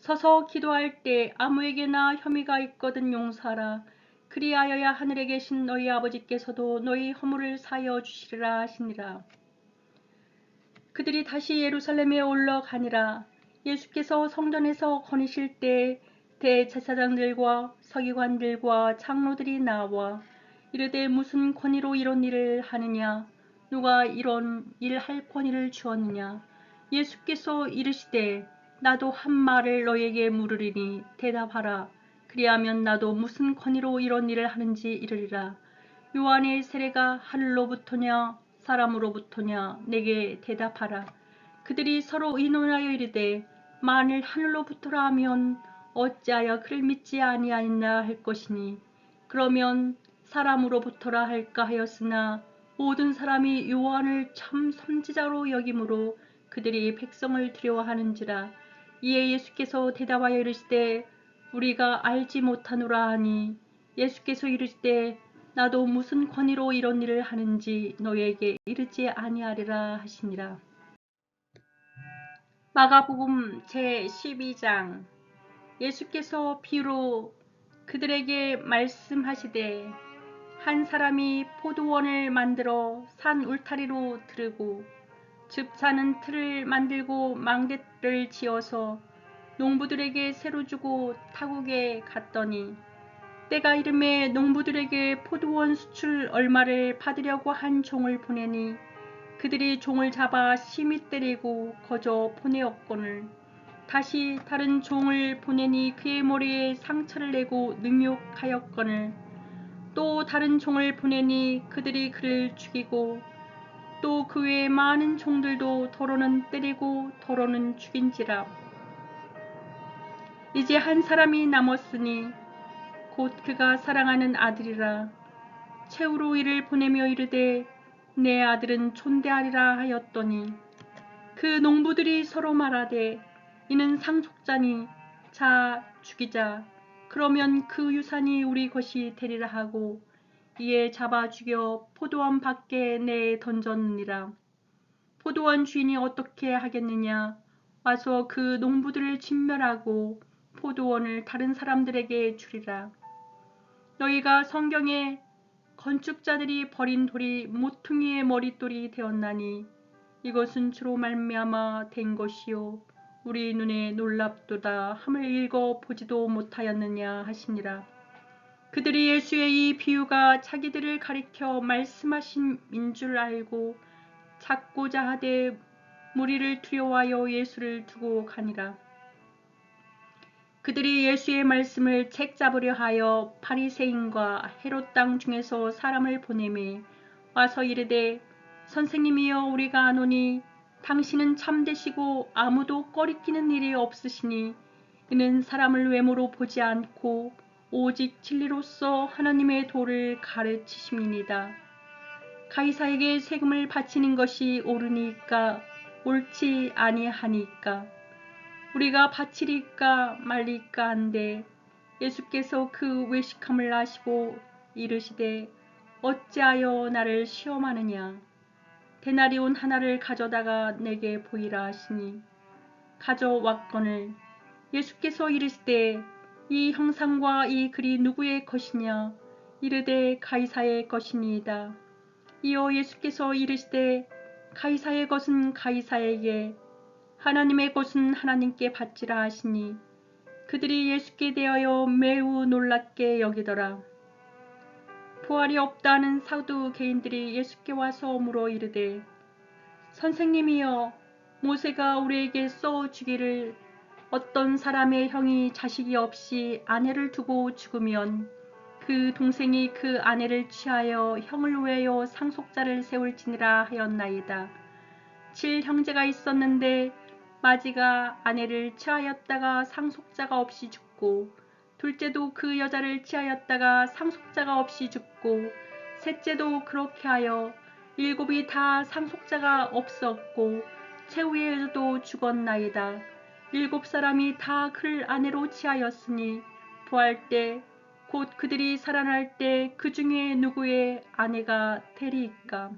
서서 기도할 때 아무에게나 혐의가 있거든 용서하라. 그리하여야 하늘에 계신 너희 아버지께서도 너희 허물을 사하여 주시리라 하시니라. 그들이 다시 예루살렘에 올라가니라. 예수께서 성전에서 거니실 때 대제사장들과 서기관들과 장로들이 나와 이르되 무슨 권위로 이런 일을 하느냐. 누가 이런 일할 권위를 주었느냐. 예수께서 이르시되 나도 한 말을 너에게 물으리니 대답하라. 그리하면 나도 무슨 권위로 이런 일을 하는지 이르리라. 요한의 세례가 하늘로부터냐 사람으로부터냐 내게 대답하라. 그들이 서로 의논하여 이르되 만일 하늘로부터라 하면 어찌하여 그를 믿지 아니하였나 할 것이니 그러면 사람으로부터라 할까 하였으나 모든 사람이 요한을 참 선지자로 여김으로 그들이 백성을 두려워하는지라. 이에 예수께서 대답하여 이르시되 우리가 알지 못하노라 하니 예수께서 이르시되 나도 무슨 권위로 이런 일을 하는지 너희에게 이르지 아니하리라 하시니라. 마가복음 제12장. 예수께서 비유로 그들에게 말씀하시되 한 사람이 포도원을 만들어 산 울타리로 두르고 즙사는 틀을 만들고 망대를 지어서 농부들에게 새로 주고 타국에 갔더니 때가 이름에 농부들에게 포도원 수출 얼마를 받으려고 한 종을 보내니 그들이 종을 잡아 심히 때리고 거저 보내었거늘 다시 다른 종을 보내니 그의 머리에 상처를 내고 능욕하였거늘 또 다른 종을 보내니 그들이 그를 죽이고 또 그 외에 많은 종들도 더러는 때리고 더러는 죽인지라. 이제 한 사람이 남았으니 곧 그가 사랑하는 아들이라. 최후로 이를 보내며 이르되 내 아들은 존대하리라 하였더니 그 농부들이 서로 말하되 이는 상속자니 자 죽이자. 그러면 그 유산이 우리 것이 되리라 하고 이에 잡아 죽여 포도원 밖에 내 던졌느니라. 포도원 주인이 어떻게 하겠느냐? 와서 그 농부들을 진멸하고 포도원을 다른 사람들에게 주리라. 너희가 성경에 건축자들이 버린 돌이 모퉁이의 머릿돌이 되었나니 이것은 주로 말미암아 된 것이요 우리 눈에 놀랍도다 함을 읽어 보지도 못하였느냐 하시니라. 그들이 예수의 이 비유가 자기들을 가리켜 말씀하심인 줄 알고 찾고자 하되 무리를 두려워하여 예수를 두고 가니라. 그들이 예수의 말씀을 책잡으려 하여 바리새인과 헤롯 땅 중에서 사람을 보내매 와서 이르되 선생님이여 우리가 아노니 당신은 참되시고 아무도 꺼리끼는 일이 없으시니 이는 사람을 외모로 보지 않고 오직 진리로서 하나님의 도를 가르치심이니이다. 가이사에게 세금을 바치는 것이 옳으니까 옳지 아니하니까 우리가 바치리까 말리까 한데 예수께서 그 외식함을 아시고 이르시되 어찌하여 나를 시험하느냐. 데나리온 하나를 가져다가 내게 보이라 하시니 가져왔거늘 예수께서 이르시되 이 형상과 이 글이 누구의 것이냐. 이르되 가이사의 것이니이다. 이어 예수께서 이르시되 가이사의 것은 가이사에게 하나님의 것은 하나님께 바치라 하시니 그들이 예수께 대하여 매우 놀랍게 여기더라. 부활이 없다는 사두개인들이 예수께 와서 물어 이르되 선생님이여 모세가 우리에게 써 주기를 어떤 사람의 형이 자식이 없이 아내를 두고 죽으면 그 동생이 그 아내를 취하여 형을 외여 상속자를 세울지니라 하였나이다. 7형제가 있었는데 마지가 아내를 취하였다가 상속자가 없이 죽고 둘째도 그 여자를 취하였다가 상속자가 없이 죽고 셋째도 그렇게 하여 7이 다 상속자가 없었고 최후의 여자도 죽었나이다. 7사람이 다 그를 아내로 취하였으니 부활 때 곧 그들이 살아날 때 그 중에 누구의 아내가 되리이까.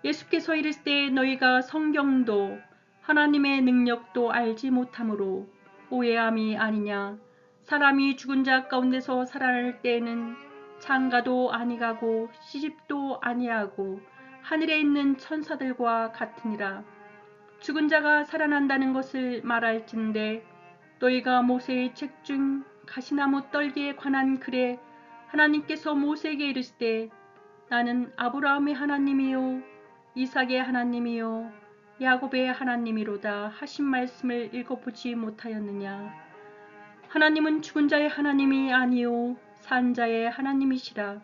예수께서 이르시되 너희가 성경도 하나님의 능력도 알지 못함으로 오해함이 아니냐. 사람이 죽은 자 가운데서 살아날 때에는 장가도 아니가고 시집도 아니하고 하늘에 있는 천사들과 같으니라. 죽은 자가 살아난다는 것을 말할진대 너희가 모세의 책 중 가시나무 떨기에 관한 글에 하나님께서 모세에게 이르시되 나는 아브라함의 하나님이요 이삭의 하나님이요 야곱의 하나님이로다 하신 말씀을 읽어보지 못하였느냐. 하나님은 죽은 자의 하나님이 아니요 산 자의 하나님이시라.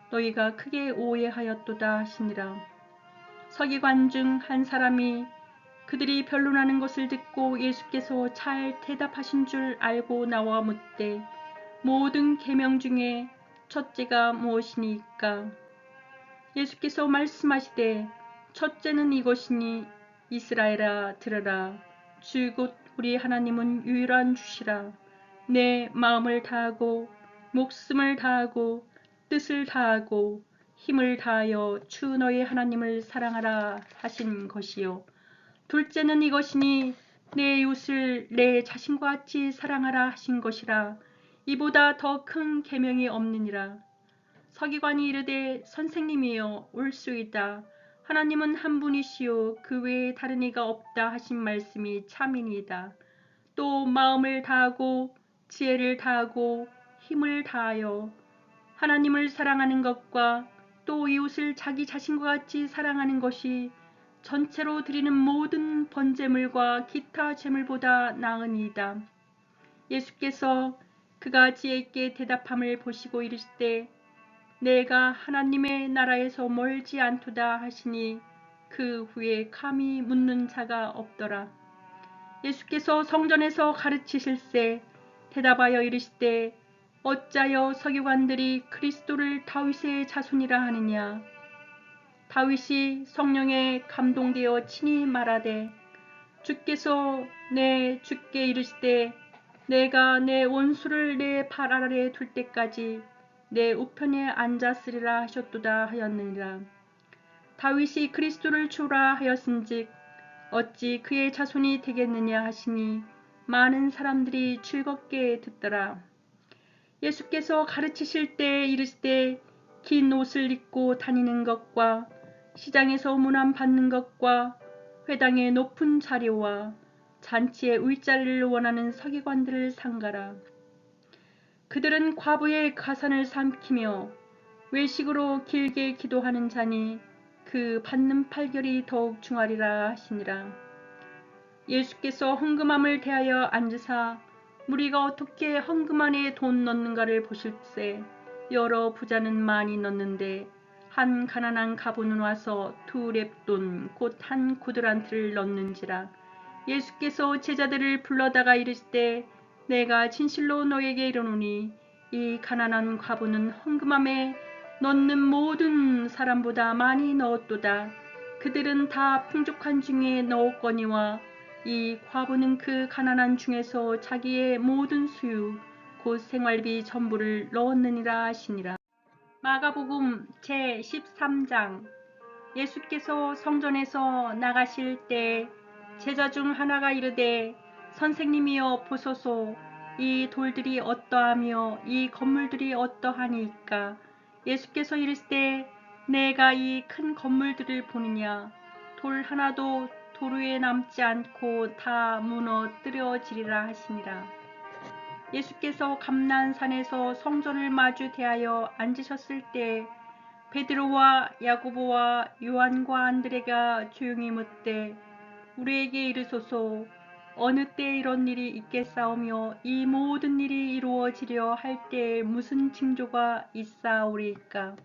너희가 크게 오해하였도다 하시니라. 서기관 중 한 사람이 그들이 변론하는 것을 듣고 예수께서 잘 대답하신 줄 알고 나와 묻되 모든 계명 중에 첫째가 무엇이니까. 예수께서 말씀하시되 첫째는 이것이니 이스라엘아 들으라. 주 곧 우리 하나님은 유일한 주시라. 내 마음을 다하고 목숨을 다하고 뜻을 다하고 힘을 다하여 주 너의 하나님을 사랑하라 하신 것이요. 둘째는 이것이니 내 이웃을 내 자신과 같이 사랑하라 하신 것이라. 이보다 더 큰 계명이 없느니라. 서기관이 이르되 선생님이여 올수이다. 하나님은 한 분이시요 그 외에 다른 이가 없다 하신 말씀이 참이니이다. 또 마음을 다하고 지혜를 다하고 힘을 다하여 하나님을 사랑하는 것과 또 이웃을 자기 자신과 같이 사랑하는 것이 전체로 드리는 모든 번제물과 기타 제물보다 나으니이다. 예수께서 그가 지혜 있게 대답함을 보시고 이르시되 내가 하나님의 나라에서 멀지 않도다 하시니 그 후에 감히 묻는 자가 없더라. 예수께서 성전에서 가르치실세 대답하여 이르시되 어찌하여 서기관들이 그리스도를 다윗의 자손이라 하느냐. 다윗이 성령에 감동되어 친히 말하되 주께서 내 주께 이르시되 내가 내 원수를 내 발 아래 둘 때까지 내 우편에 앉았으리라 하셨도다 하였느니라. 다윗이 그리스도를 주라 하였은즉 어찌 그의 자손이 되겠느냐 하시니 많은 사람들이 즐겁게 듣더라. 예수께서 가르치실 때 이르시되 긴 옷을 입고 다니는 것과 시장에서 문안 받는 것과 회당의 높은 자리와 잔치의 윗자리를 원하는 서기관들을 삼가라. 그들은 과부의 가산을 삼키며 외식으로 길게 기도하는 자니 그 받는 판결이 더욱 중하리라 하시니라. 예수께서 헌금함을 대하여 앉으사 무리가 어떻게 헌금 안에 돈 넣는가를 보실세 여러 부자는 많이 넣는데 한 가난한 가부는 와서 2렙돈 곧 한 구들한트를 넣는지라. 예수께서 제자들을 불러다가 이르시되 내가 진실로 너에게 이르노니 이 가난한 과부는 헌금함에 넣는 모든 사람보다 많이 넣었도다. 그들은 다 풍족한 중에 넣었거니와 이 과부는 그 가난한 중에서 자기의 모든 수유 곧 생활비 전부를 넣었느니라 하시니라. 마가복음 제13장. 예수께서 성전에서 나가실 때 제자 중 하나가 이르되 선생님이여 보소서 이 돌들이 어떠하며 이 건물들이 어떠하니까. 예수께서 이르시되 내가 이 큰 건물들을 보느냐. 돌 하나도 돌 위에 남지 않고 다 무너뜨려지리라 하시니라. 예수께서 감난산에서 성전을 마주 대하여 앉으셨을 때 베드로와 야고보와 요한과 안드레가 조용히 묻되 우리에게 이르소서 어느 때에 이런 일이 있겠사오며 이 모든 일이 이루어지려 할 때에 무슨 징조가 있사오리이까.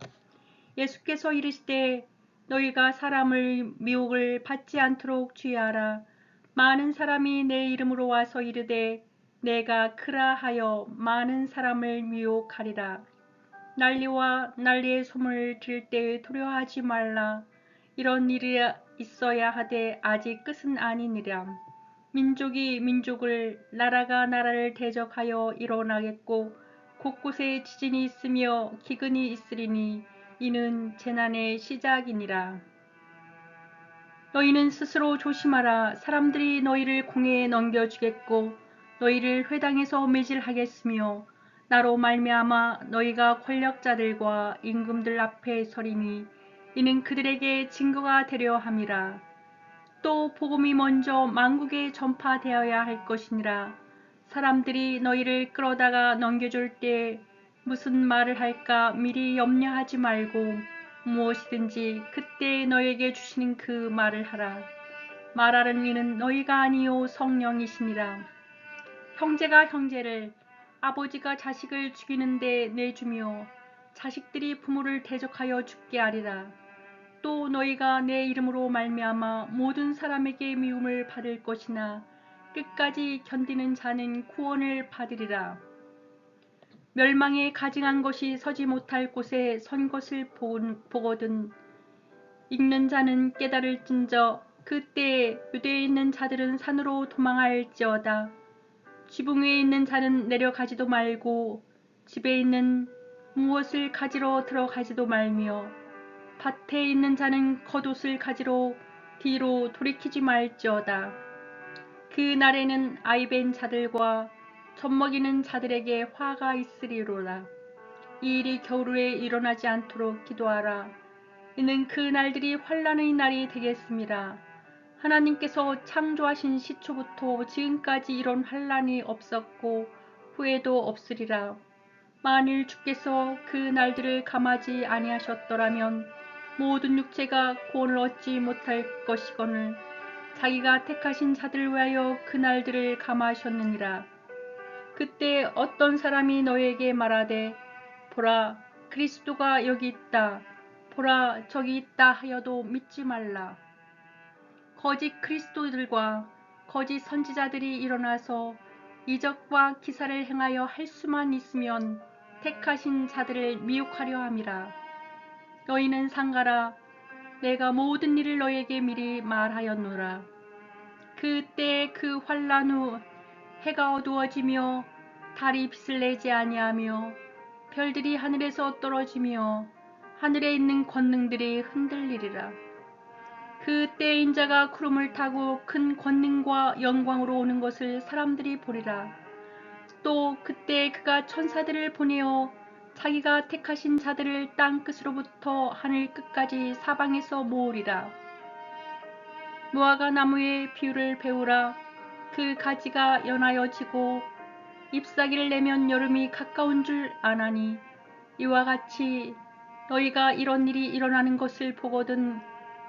예수께서 이르시되 너희가 사람을 미혹을 받지 않도록 주의하라. 많은 사람이 내 이름으로 와서 이르되 내가 그라 하여 많은 사람을 미혹하리라. 난리와 난리의 소문을 들을 때에 두려워하지 말라. 이런 일이 있어야 하되 아직 끝은 아니니라. 민족이 민족을 나라가 나라를 대적하여 일어나겠고 곳곳에 지진이 있으며 기근이 있으리니 이는 재난의 시작이니라. 너희는 스스로 조심하라. 사람들이 너희를 공회에 넘겨주겠고 너희를 회당에서 매질하겠으며 나로 말미암아 너희가 권력자들과 임금들 앞에 서리니 이는 그들에게 증거가 되려 함이라. 또 복음이 먼저 만국에 전파되어야 할 것이니라. 사람들이 너희를 끌어다가 넘겨줄 때 무슨 말을 할까 미리 염려하지 말고 무엇이든지 그때 너에게 주시는 그 말을 하라. 말하는 이는 너희가 아니요 성령이시니라. 형제가 형제를 아버지가 자식을 죽이는데 내주며 자식들이 부모를 대적하여 죽게 하리라. 또 너희가 내 이름으로 말미암아 모든 사람에게 미움을 받을 것이나 끝까지 견디는 자는 구원을 받으리라. 멸망에 가증한 것이 서지 못할 곳에 선 것을 보거든 읽는 자는 깨달을진저 그때에 유대에 있는 자들은 산으로 도망할지어다. 지붕 위에 있는 자는 내려가지도 말고 집에 있는 무엇을 가지러 들어가지도 말며 밭에 있는 자는 겉옷을 가지러 뒤로 돌이키지 말지어다. 그 날에는 아이벤 자들과 젖먹이는 자들에게 화가 있으리로라. 이 일이 겨울에 일어나지 않도록 기도하라. 이는 그 날들이 환난의 날이 되겠습니다. 하나님께서 창조하신 시초부터 지금까지 이런 환난이 없었고 후에도 없으리라. 만일 주께서 그 날들을 감하지 아니하셨더라면 모든 육체가 구원을 얻지 못할 것이거늘 자기가 택하신 자들을 위하여 그 날들을 감하셨느니라. 그때 어떤 사람이 너에게 말하되 보라 그리스도가 여기 있다 보라 저기 있다 하여도 믿지 말라. 거짓 그리스도들과 거짓 선지자들이 일어나서 이적과 기사를 행하여 할 수만 있으면 택하신 자들을 미혹하려 함이라. 너희는 상가라. 내가 모든 일을 너에게 미리 말하였노라. 그때의 그 환난 후 해가 어두워지며 달이 빛을 내지 아니하며 별들이 하늘에서 떨어지며 하늘에 있는 권능들이 흔들리리라. 그때 인자가 구름을 타고 큰 권능과 영광으로 오는 것을 사람들이 보리라. 또 그때 그가 천사들을 보내어 자기가 택하신 자들을 땅 끝으로부터 하늘 끝까지 사방에서 모으리라. 무화과 나무의 비유를 배우라. 그 가지가 연하여 지고 잎사귀를 내면 여름이 가까운 줄 아나니 이와 같이 너희가 이런 일이 일어나는 것을 보거든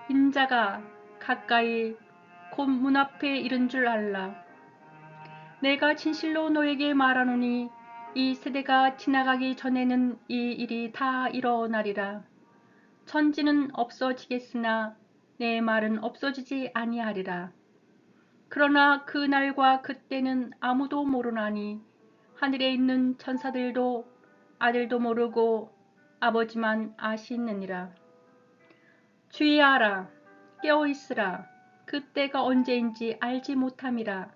인자가 가까이 곧 문 앞에 이른 줄 알라. 내가 진실로 너에게 말하노니 이 세대가 지나가기 전에는 이 일이 다 일어나리라. 천지는 없어지겠으나 내 말은 없어지지 아니하리라. 그러나 그 날과 그때는 아무도 모르나니 하늘에 있는 천사들도 아들도 모르고 아버지만 아시느니라. 주의하라. 깨어있으라. 그때가 언제인지 알지 못함이라.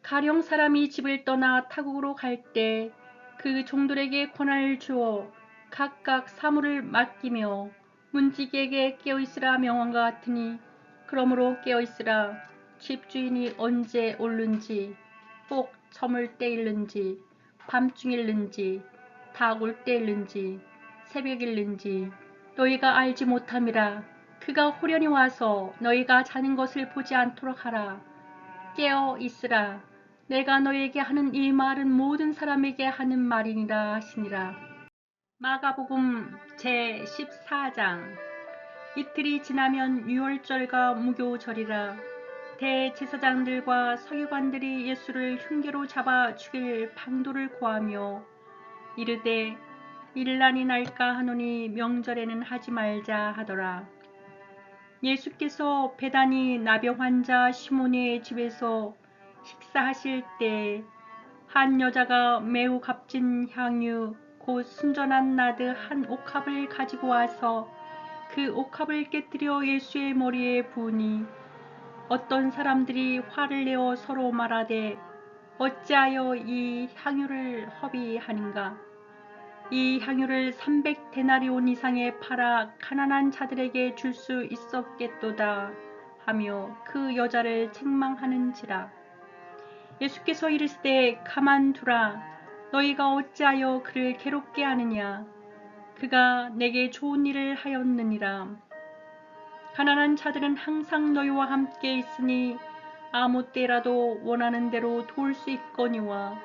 가령 사람이 집을 떠나 타국으로 갈 때 그 종들에게 권한을 주어 각각 사물을 맡기며 문지기에게 깨어있으라 명한과 같으니 그러므로 깨어있으라. 집주인이 언제 올는지 혹 저물 때일는지 밤중일는지 닭 올 때일는지 새벽일는지 너희가 알지 못함이라. 그가 호련히 와서 너희가 자는 것을 보지 않도록 하라. 깨어 있으라. 내가 너에게 하는 이 말은 모든 사람에게 하는 말이니라 하시니라. 마가복음 제14장. 이틀이 지나면 유월절과 무교절이라. 대제사장들과 서기관들이 예수를 흉계로 잡아 죽일 방도를 구하며 이르되 일난이 날까 하노니 명절에는 하지 말자 하더라. 예수께서 베다니 나병 환자 시몬의 집에서 식사하실 때 한 여자가 매우 값진 향유 곧 순전한 나드 한 옥합을 가지고 와서 그 옥합을 깨뜨려 예수의 머리에 부으니 어떤 사람들이 화를 내어 서로 말하되 어찌하여 이 향유를 허비하는가. 이 향유를 300데나리온 이상에 팔아 가난한 자들에게 줄 수 있었겠도다 하며 그 여자를 책망하는지라. 예수께서 이르시되 가만두라. 너희가 어찌하여 그를 괴롭게 하느냐. 그가 내게 좋은 일을 하였느니라. 가난한 자들은 항상 너희와 함께 있으니 아무 때라도 원하는 대로 도울 수 있거니와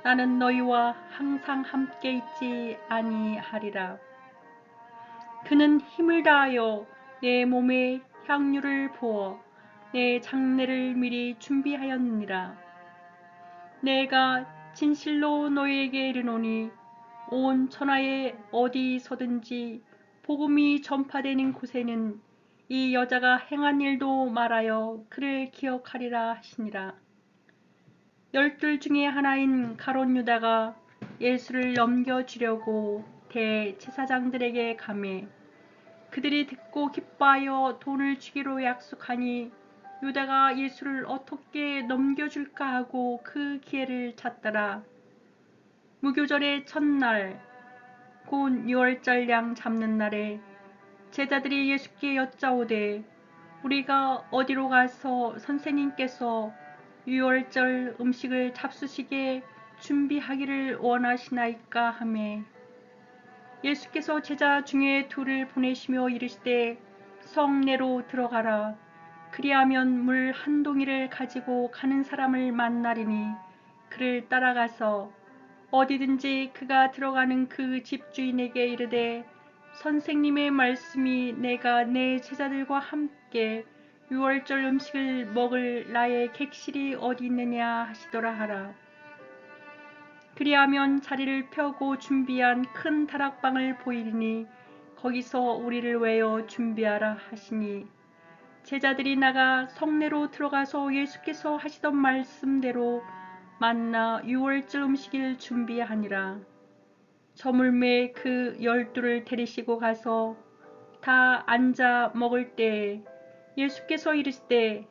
나는 너희와 항상 함께 있지 아니하리라. 그는 힘을 다하여 내 몸에 향유를 부어 내 장례를 미리 준비하였느니라. 내가 진실로 너희에게 이르노니 온 천하에 어디서든지 복음이 전파되는 곳에는 이 여자가 행한 일도 말하여 그를 기억하리라 하시니라. 12 중에 하나인 가롯 유다가 예수를 넘겨주려고 대제사장들에게 가매 그들이 듣고 기뻐하여 돈을 주기로 약속하니 유다가 예수를 어떻게 넘겨줄까 하고 그 기회를 찾더라. 무교절의 첫날 곧 유월절 양 잡는 날에 제자들이 예수께 여짜오되 우리가 어디로 가서 선생님께서 유월절 음식을 잡수시게 준비하기를 원하시나이까 하매 예수께서 제자 중에 둘을 보내시며 이르시되 성내로 들어가라. 그리하면 물 한 동이를 가지고 가는 사람을 만나리니 그를 따라가서 어디든지 그가 들어가는 그 집주인에게 이르되 선생님의 말씀이 내가 내 제자들과 함께 유월절 음식을 먹을 나의 객실이 어디 있느냐 하시더라 하라. 그리하면 자리를 펴고 준비한 큰 다락방을 보이리니 거기서 우리를 외워 준비하라 하시니 제자들이 나가 성내로 들어가서 예수께서 하시던 말씀대로 만나 유월절 음식을 준비하니라. 저물매 그 12를 데리시고 가서 다 앉아 먹을 때에 예수께서 이르시되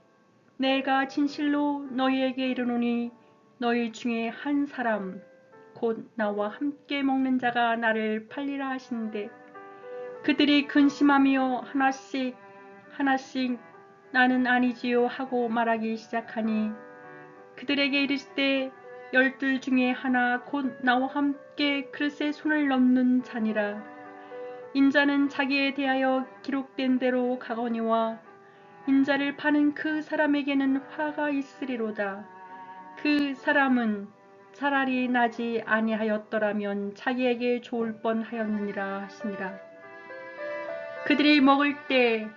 내가 진실로 너희에게 이르노니 너희 중에 한 사람 곧 나와 함께 먹는 자가 나를 팔리라 하시는데 그들이 근심하며 하나씩 하나씩 나는 아니지요 하고 말하기 시작하니 그들에게 이르시되 열둘 중에 하나 곧 나와 함께 그릇에 손을 넣는 자니라. 인자는 자기에 대하여 기록된 대로 가거니와 인자를 파는 그 사람에게는 화가 있으리로다. 그 사람은 차라리 나지 아니하였더라면 자기에게 좋을 뻔하였느니라 하시니라. 그들이 먹을 때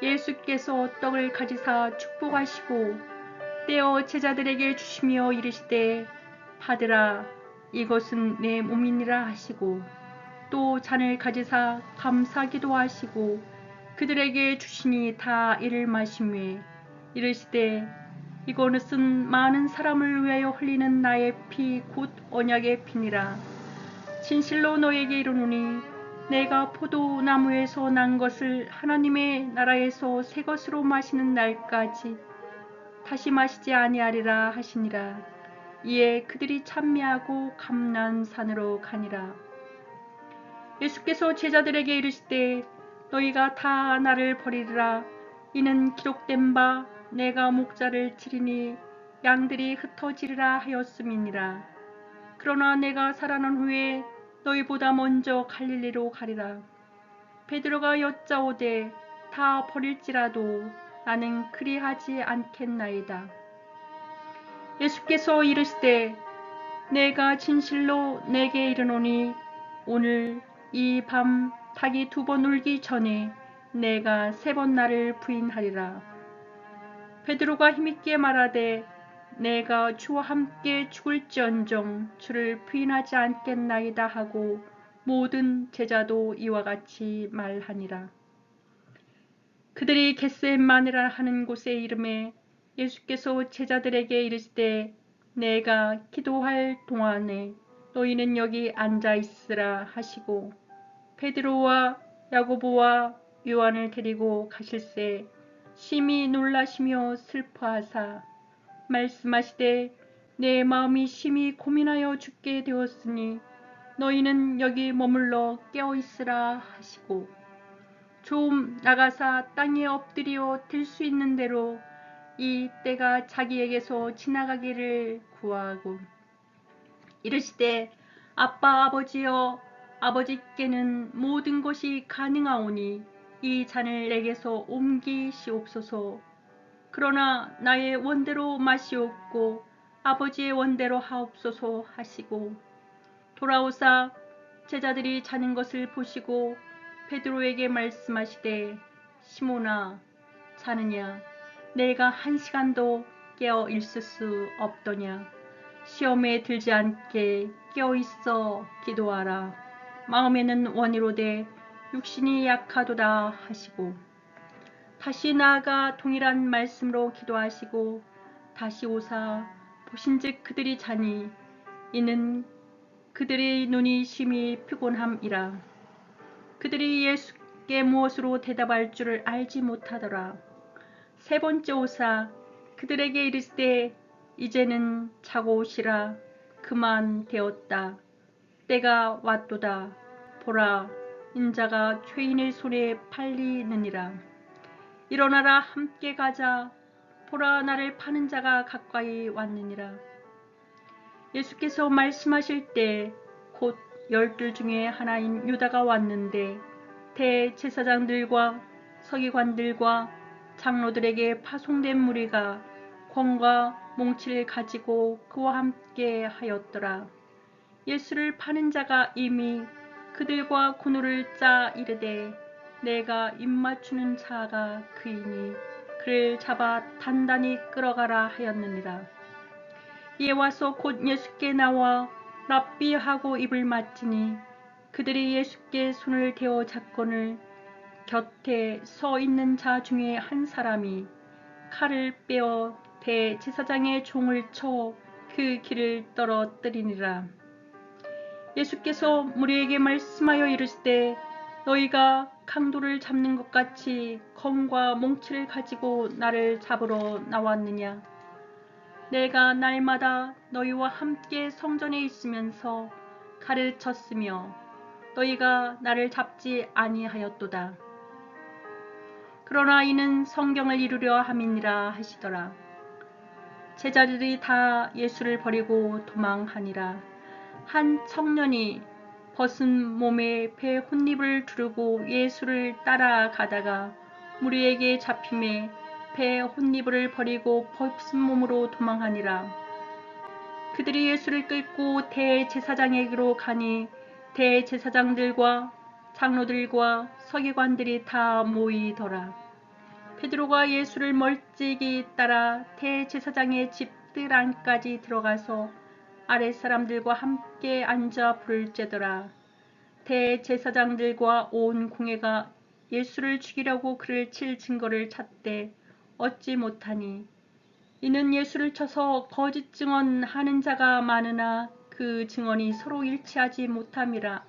예수께서 떡을 가지사 축복하시고 떼어 제자들에게 주시며 이르시되 받으라 이것은 내 몸이니라 하시고 또 잔을 가지사 감사기도 하시고 그들에게 주시니 다 이를 마시매 이르시되 이것은 많은 사람을 위하여 흘리는 나의 피 곧 언약의 피니라. 진실로 너에게 이르노니 내가 포도나무에서 난 것을 하나님의 나라에서 새 것으로 마시는 날까지 다시 마시지 아니하리라 하시니라. 이에 그들이 찬미하고 감난산으로 가니라. 예수께서 제자들에게 이르시되 너희가 다 나를 버리리라. 이는 기록된 바 내가 목자를 치리니 양들이 흩어지리라 하였음이니라. 그러나 내가 살아난 후에 너희보다 먼저 갈릴리로 가리라. 베드로가 여짜오되 다 버릴지라도 나는 그리하지 않겠나이다. 예수께서 이르시되 내가 진실로 내게 이르노니 오늘 이 밤 닭이 2번 울기 전에 내가 3번 나를 부인하리라. 베드로가 힘있게 말하되 내가 주와 함께 죽을지언정 주를 부인하지 않겠나이다 하고 모든 제자도 이와 같이 말하니라. 그들이 겟세마네라 하는 곳에 이르매 예수께서 제자들에게 이르시되 내가 기도할 동안에 너희는 여기 앉아 있으라 하시고 베드로와 야고보와 요한을 데리고 가실새 심히 놀라시며 슬퍼하사 말씀하시되 내 마음이 심히 고민하여 죽게 되었으니 너희는 여기 머물러 깨어있으라 하시고 좀 나가사 땅에 엎드려 들 수 있는 대로 이 때가 자기에게서 지나가기를 구하고 이르시되 아빠 아버지여 아버지께는 모든 것이 가능하오니 이 잔을 내게서 옮기시옵소서. 그러나 나의 원대로 마시옵고 아버지의 원대로 하옵소서 하시고 돌아오사 제자들이 자는 것을 보시고 베드로에게 말씀하시되 시몬아 자느냐 내가 1시간도 깨어 있을 수 없더냐. 시험에 들지 않게 깨어 있어 기도하라. 마음에는 원이로되 육신이 약하도다 하시고 다시 나아가 동일한 말씀으로 기도하시고 다시 오사 보신즉 그들이 자니 이는 그들의 눈이 심히 피곤함이라. 그들이 예수께 무엇으로 대답할 줄을 알지 못하더라. 3번째 오사 그들에게 이르시되 이제는 자고 오시라. 그만 되었다. 때가 왔도다. 보라 인자가 죄인의 손에 팔리느니라. 일어나라 함께 가자. 보라 나를 파는 자가 가까이 왔느니라. 예수께서 말씀하실 때 곧 12 중에 하나인 유다가 왔는데 대제사장들과 서기관들과 장로들에게 파송된 무리가 권과 몽치를 가지고 그와 함께 하였더라. 예수를 파는 자가 이미 그들과 군우를 짜 이르되 내가 입맞추는 자가 그이니 그를 잡아 단단히 끌어가라 하였느니라. 이에 와서 곧 예수께 나와 랍비 하고 입을 맞추니 그들이 예수께 손을 대어 잡거늘 곁에 서 있는 자 중에 한 사람이 칼을 빼어 대제사장의 종을 쳐 그 길을 떨어뜨리니라. 예수께서 무리에게 말씀하여 이르시되 너희가 강도를 잡는 것 같이 검과 몽치를 가지고 나를 잡으러 나왔느냐. 내가 날마다 너희와 함께 성전에 있으면서 가르쳤으며 너희가 나를 잡지 아니하였도다. 그러나 이는 성경을 이루려 함이니라 하시더라. 제자들이 다 예수를 버리고 도망하니라. 한 청년이 벗은 몸에 배 혼잎을 두르고 예수를 따라가다가 무리에게 잡힘에 배 혼잎을 버리고 벗은 몸으로 도망하니라. 그들이 예수를 끌고 대제사장에게로 가니 대제사장들과 장로들과 서기관들이 다 모이더라. 베드로가 예수를 멀찍이 따라 대제사장의 집 뜰 안까지 들어가서 아랫사람들과 함께 앉아 불을 쬐더라. 대제사장들과 온 공회가 예수를 죽이려고 그를 칠 증거를 찾되 얻지 못하니 이는 예수를 쳐서 거짓 증언하는 자가 많으나 그 증언이 서로 일치하지 못함이라.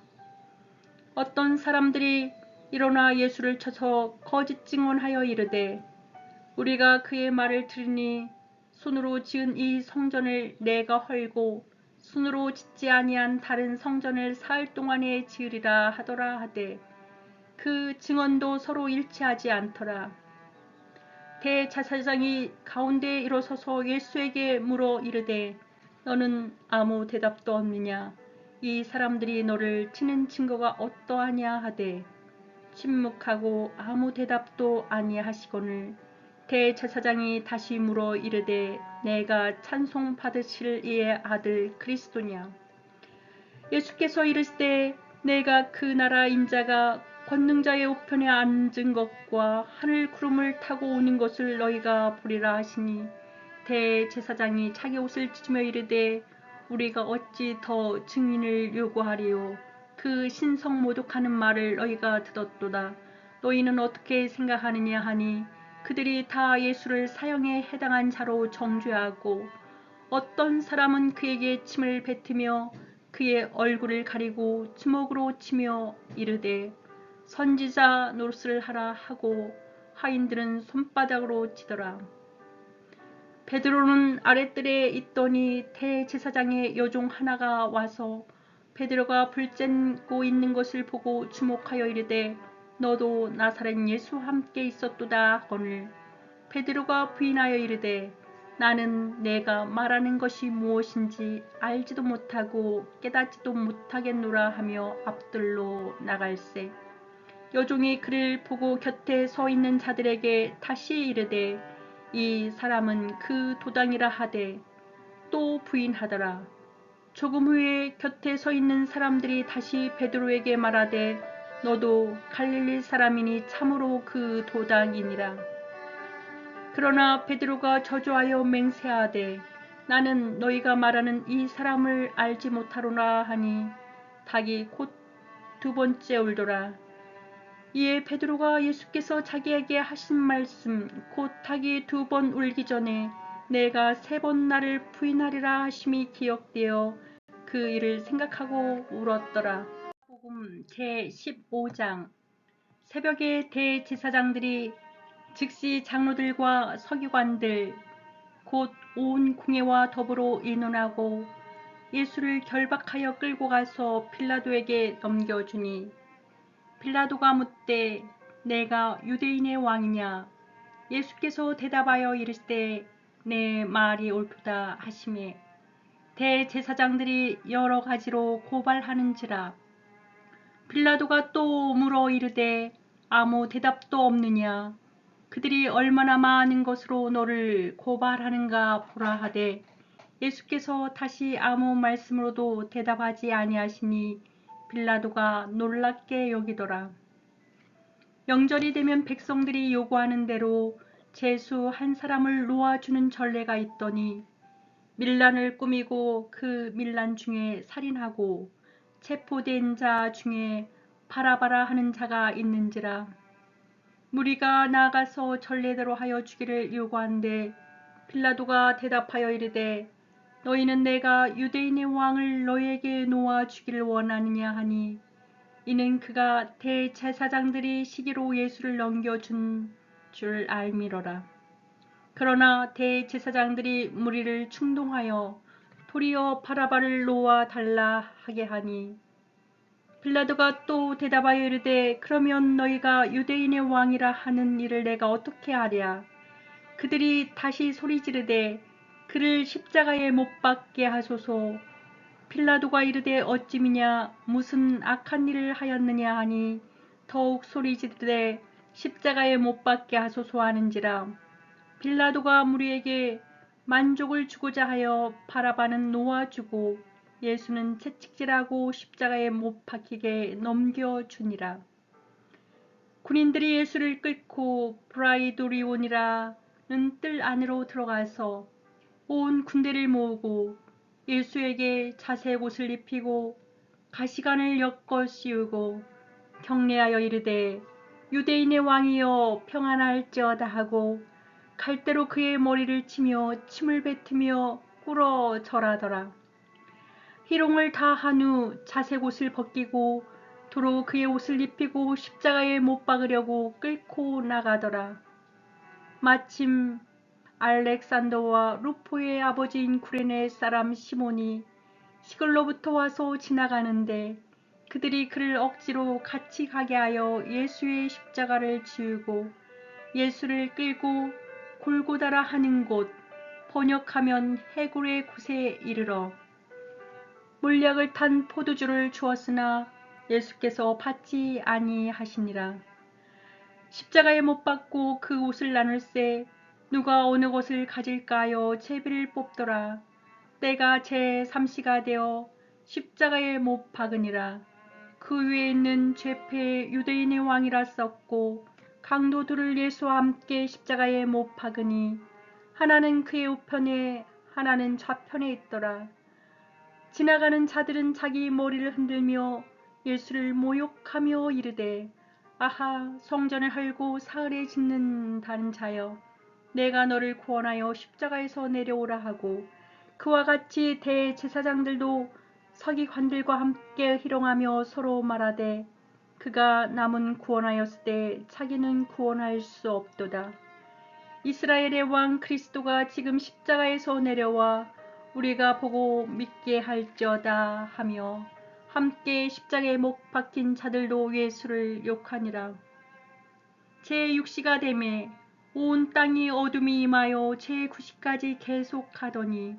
어떤 사람들이 일어나 예수를 쳐서 거짓 증언하여 이르되 우리가 그의 말을 들으니 손으로 지은 이 성전을 내가 헐고 손으로 짓지 아니한 다른 성전을 사흘 동안에 지으리라 하더라 하되 그 증언도 서로 일치하지 않더라. 대제사장이 가운데에 일어서서 예수에게 물어 이르되 너는 아무 대답도 없느냐? 이 사람들이 너를 치는 증거가 어떠하냐 하되 침묵하고 아무 대답도 아니하시거늘 대제사장이 다시 물어 이르되 내가 찬송 받으실 이의 아들 그리스도냐? 예수께서 이르시되 내가 그 나라 인자가 권능자의 우편에 앉은 것과 하늘 구름을 타고 오는 것을 너희가 보리라 하시니 대제사장이 자기 옷을 찢으며 이르되 우리가 어찌 더 증인을 요구하리요? 그 신성 모독하는 말을 너희가 들었도다. 너희는 어떻게 생각하느냐 하니 그들이 다 예수를 사형에 해당한 자로 정죄하고 어떤 사람은 그에게 침을 뱉으며 그의 얼굴을 가리고 주먹으로 치며 이르되 선지자 노릇을 하라 하고 하인들은 손바닥으로 치더라. 베드로는 아랫뜰에 있더니 대제사장의 여종 하나가 와서 베드로가 불 쬐고 있는 것을 보고 주목하여 이르되 너도 나사렛 예수와 함께 있었도다 하거늘 베드로가 부인하여 이르되 나는 내가 말하는 것이 무엇인지 알지도 못하고 깨닫지도 못하겠노라 하며 앞뜰로 나갈새 여종이 그를 보고 곁에 서 있는 자들에게 다시 이르되 이 사람은 그 도당이라 하되 또 부인하더라. 조금 후에 곁에 서 있는 사람들이 다시 베드로에게 말하되 너도 갈릴리 사람이니 참으로 그 도당이니라. 그러나 베드로가 저주하여 맹세하되 나는 너희가 말하는 이 사람을 알지 못하노라 하니 닭이 곧 두 번째 울더라. 이에 베드로가 예수께서 자기에게 하신 말씀 곧 닭이 두 번 울기 전에 내가 세 번 나를 부인하리라 하심이 기억되어 그 일을 생각하고 울었더라. 복음 제15장 새벽에 대제사장들이 즉시 장로들과 서기관들 곧 온 궁예와 더불어 의논하고 예수를 결박하여 끌고 가서 빌라도에게 넘겨주니 빌라도가 묻되 내가 유대인의 왕이냐? 예수께서 대답하여 이르시되 내 말이 옳도다 하시매 대제사장들이 여러 가지로 고발하는지라. 빌라도가 또 물어 이르되 아무 대답도 없느냐? 그들이 얼마나 많은 것으로 너를 고발하는가 보라 하되 예수께서 다시 아무 말씀으로도 대답하지 아니하시니 빌라도가 놀랍게 여기더라. 명절이 되면 백성들이 요구하는 대로 제수 한 사람을 놓아주는 전례가 있더니 밀란을 꾸미고 그 밀란 중에 살인하고 체포된 자 중에 바라바라 하는 자가 있는지라. 무리가 나가서 전례대로 하여 주기를 요구한데 빌라도가 대답하여 이르되 너희는 내가 유대인의 왕을 너희에게 놓아 주기를 원하느냐 하니 이는 그가 대제사장들이 시기로 예수를 넘겨준 줄 알미러라. 그러나 대제사장들이 무리를 충동하여 도리어 바라바를 놓아 달라 하게 하니 빌라도가 또 대답하여 이르되 그러면 너희가 유대인의 왕이라 하는 일을 내가 어떻게 하랴. 그들이 다시 소리지르되 그를 십자가에 못 박게 하소서. 빌라도가 이르되 어찌미냐 무슨 악한 일을 하였느냐 하니 더욱 소리지르되 십자가에 못 박게 하소서 하는지라. 빌라도가 무리에게 만족을 주고자 하여 바라바는 놓아주고 예수는 채찍질하고 십자가에 못 박히게 넘겨주니라. 군인들이 예수를 끌고 브라이도리온이라는 뜰 안으로 들어가서 온 군대를 모으고 예수에게 자색 옷을 입히고 가시관을 엮어 씌우고 경례하여 이르되 유대인의 왕이여 평안할지어다 하고 갈대로 그의 머리를 치며 침을 뱉으며 꿇어 절하더라. 희롱을 다 한 후 자색 옷을 벗기고 도로 그의 옷을 입히고 십자가에 못 박으려고 끌고 나가더라. 마침 알렉산더와 루포의 아버지인 구레네 사람 시몬이 시골로부터 와서 지나가는데 그들이 그를 억지로 같이 가게 하여 예수의 십자가를 지우고 예수를 끌고 골고다라 하는 곳, 번역하면 해골의 곳에 이르러 몰약을 탄 포도주를 주었으나 예수께서 받지 아니하시니라. 십자가에 못 박고 그 옷을 나눌세 누가 어느 것을 가질까 하여 제비를 뽑더라. 때가 제3시가 되어 십자가에 못 박으니라. 그 위에 있는 죄패 유대인의 왕이라 썼고 강도들을 예수와 함께 십자가에 못 박으니 하나는 그의 우편에 하나는 좌편에 있더라. 지나가는 자들은 자기 머리를 흔들며 예수를 모욕하며 이르되 아하 성전을 헐고 사흘에 짓는다는 자여 내가 너를 구원하여 십자가에서 내려오라 하고 그와 같이 대제사장들도 서기관들과 함께 희롱하며 서로 말하되 그가 남은 구원하였으되 자기는 구원할 수 없도다. 이스라엘의 왕 그리스도가 지금 십자가에서 내려와 우리가 보고 믿게 할지어다 하며 함께 십자가에 못 박힌 자들도 예수를 욕하니라. 제6시가 되매 온 땅이 어둠이 임하여 제9시까지 계속하더니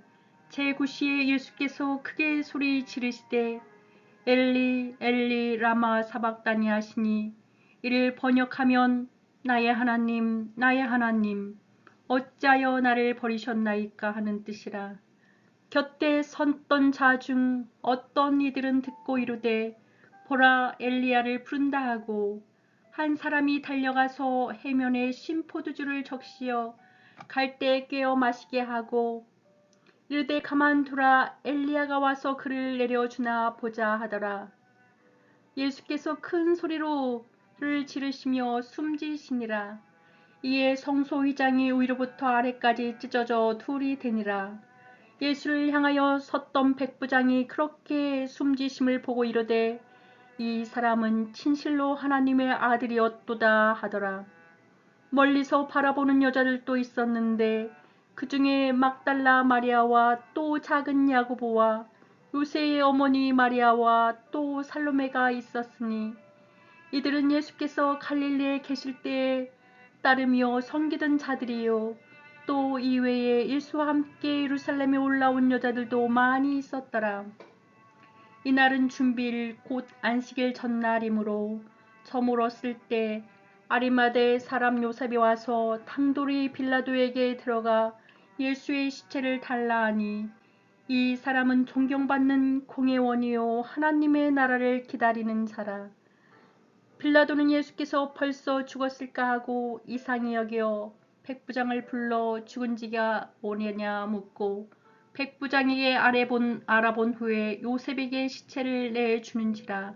제9시에 예수께서 크게 소리 지르시되 엘리 엘리 라마 사박다니 하시니 이를 번역하면 나의 하나님 나의 하나님 어찌하여 나를 버리셨나이까 하는 뜻이라. 곁에 섰던 자 중 어떤 이들은 듣고 이르되 보라 엘리야를 부른다 하고 한 사람이 달려가서 해면에 신 포도주를 적시어 갈대에 깨어 마시게 하고 이르되 가만두라 엘리야가 와서 그를 내려주나 보자 하더라. 예수께서 큰 소리로를 지르시며 숨지시니라. 이에 성소휘장이 위로부터 아래까지 찢어져 둘이 되니라. 예수를 향하여 섰던 백부장이 그렇게 숨지심을 보고 이르되 이 사람은 진실로 하나님의 아들이었도다 하더라. 멀리서 바라보는 여자들도 있었는데 그 중에 막달라 마리아와 또 작은 야고보와 요새의 어머니 마리아와 또 살로메가 있었으니 이들은 예수께서 갈릴리에 계실 때에 따르며 섬기던 자들이요 또 이외에 예수와 함께 예루살렘에 올라온 여자들도 많이 있었더라. 이날은 준비일 곧 안식일 전날이므로 저물었을 때 아리마대 사람 요셉이 와서 당돌이 빌라도에게 들어가 예수의 시체를 달라 하니 이 사람은 존경받는 공회원이요 하나님의 나라를 기다리는 자라. 빌라도는 예수께서 벌써 죽었을까 하고 이상히 여겨 백부장을 불러 죽은 지가 오래냐 묻고 백부장에게 알아본 후에 요셉에게 시체를 내주는지라.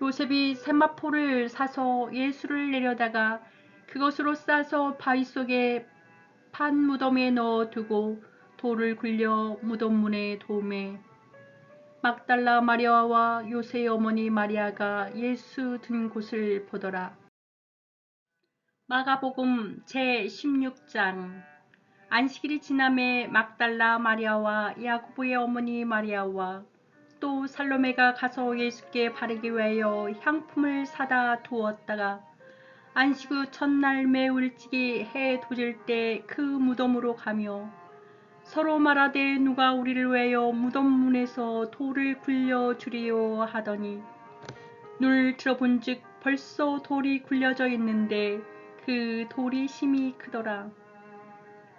요셉이 세마포를 사서 예수를 내려다가 그것으로 싸서 바위 속에 판 무덤에 넣어두고 돌을 굴려 무덤 문에 도매 막달라 마리아와 요새의 어머니 마리아가 예수 든 곳을 보더라. 마가복음 제16장. 안식일이 지남에 막달라 마리아와 야고보의 어머니 마리아와 또 살로메가 가서 예수께 바르기 위하여 향품을 사다 두었다가 안식 후 첫날 매우 일찍이 해 도질 때 그 무덤으로 가며 서로 말하되 누가 우리를 위하여 무덤 문에서 돌을 굴려 주리요 하더니 눈을 들어본즉 벌써 돌이 굴려져 있는데 그 돌이 심히 크더라.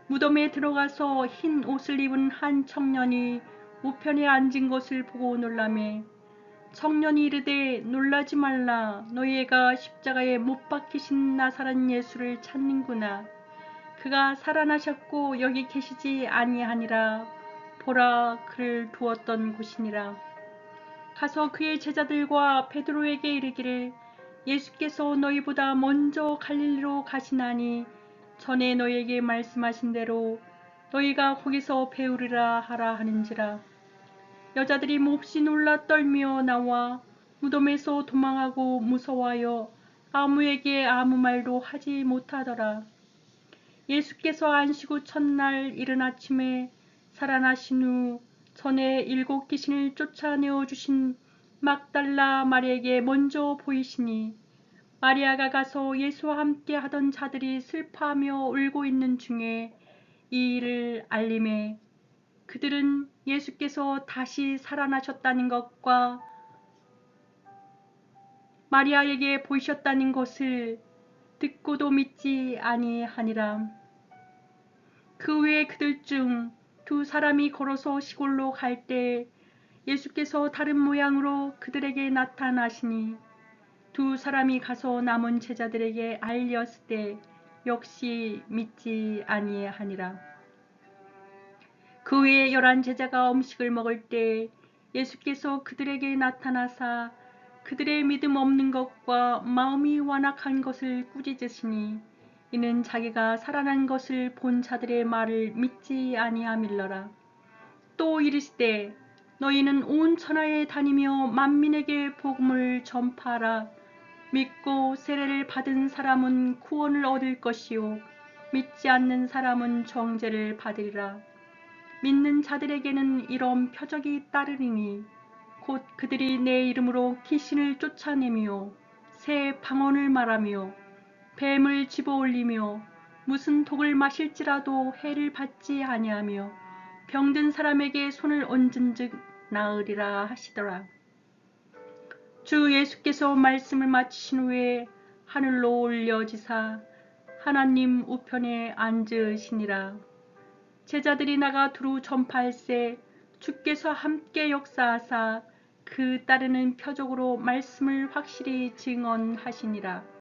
무덤에 들어가서 흰 옷을 입은 한 청년이 우편에 앉은 것을 보고 놀라매 청년이 이르되 놀라지 말라. 너희가 십자가에 못 박히신 나사렛 예수를 찾는구나. 그가 살아나셨고 여기 계시지 아니하니라. 보라, 그를 두었던 곳이니라. 가서 그의 제자들과 베드로에게 이르기를 예수께서 너희보다 먼저 갈릴리로 가시나니 전에 너희에게 말씀하신 대로 너희가 거기서 배우리라 하라 하는지라. 여자들이 몹시 놀라 떨며 나와 무덤에서 도망하고 무서워하여 아무에게 아무 말도 하지 못하더라. 예수께서 안식 후 첫날 이른 아침에 살아나신 후 전에 7 귀신을 쫓아내어 주신 막달라 마리아에게 먼저 보이시니 마리아가 가서 예수와 함께 하던 자들이 슬퍼하며 울고 있는 중에 이 일을 알림해 그들은 예수께서 다시 살아나셨다는 것과 마리아에게 보이셨다는 것을 듣고도 믿지 아니하니라. 그 외에 그들 중 2 사람이 걸어서 시골로 갈 때 예수께서 다른 모양으로 그들에게 나타나시니 2 사람이 가서 남은 제자들에게 알렸을 때 역시 믿지 아니하니라. 그 외에 11 제자가 음식을 먹을 때 예수께서 그들에게 나타나사 그들의 믿음 없는 것과 마음이 완악한 것을 꾸짖으시니 이는 자기가 살아난 것을 본 자들의 말을 믿지 아니함일러라. 또 이르시되 너희는 온 천하에 다니며 만민에게 복음을 전파하라. 믿고 세례를 받은 사람은 구원을 얻을 것이요 믿지 않는 사람은 정죄를 받으리라. 믿는 자들에게는 이런 표적이 따르리니 곧 그들이 내 이름으로 귀신을 쫓아내며 새 방언을 말하며 뱀을 집어올리며 무슨 독을 마실지라도 해를 받지 아니하며 병든 사람에게 손을 얹은즉 나으리라 하시더라. 주 예수께서 말씀을 마치신 후에 하늘로 올려지사 하나님 우편에 앉으시니라. 제자들이 나가 두루 전파할세 주께서 함께 역사하사 그 따르는 표적으로 말씀을 확실히 증언하시니라.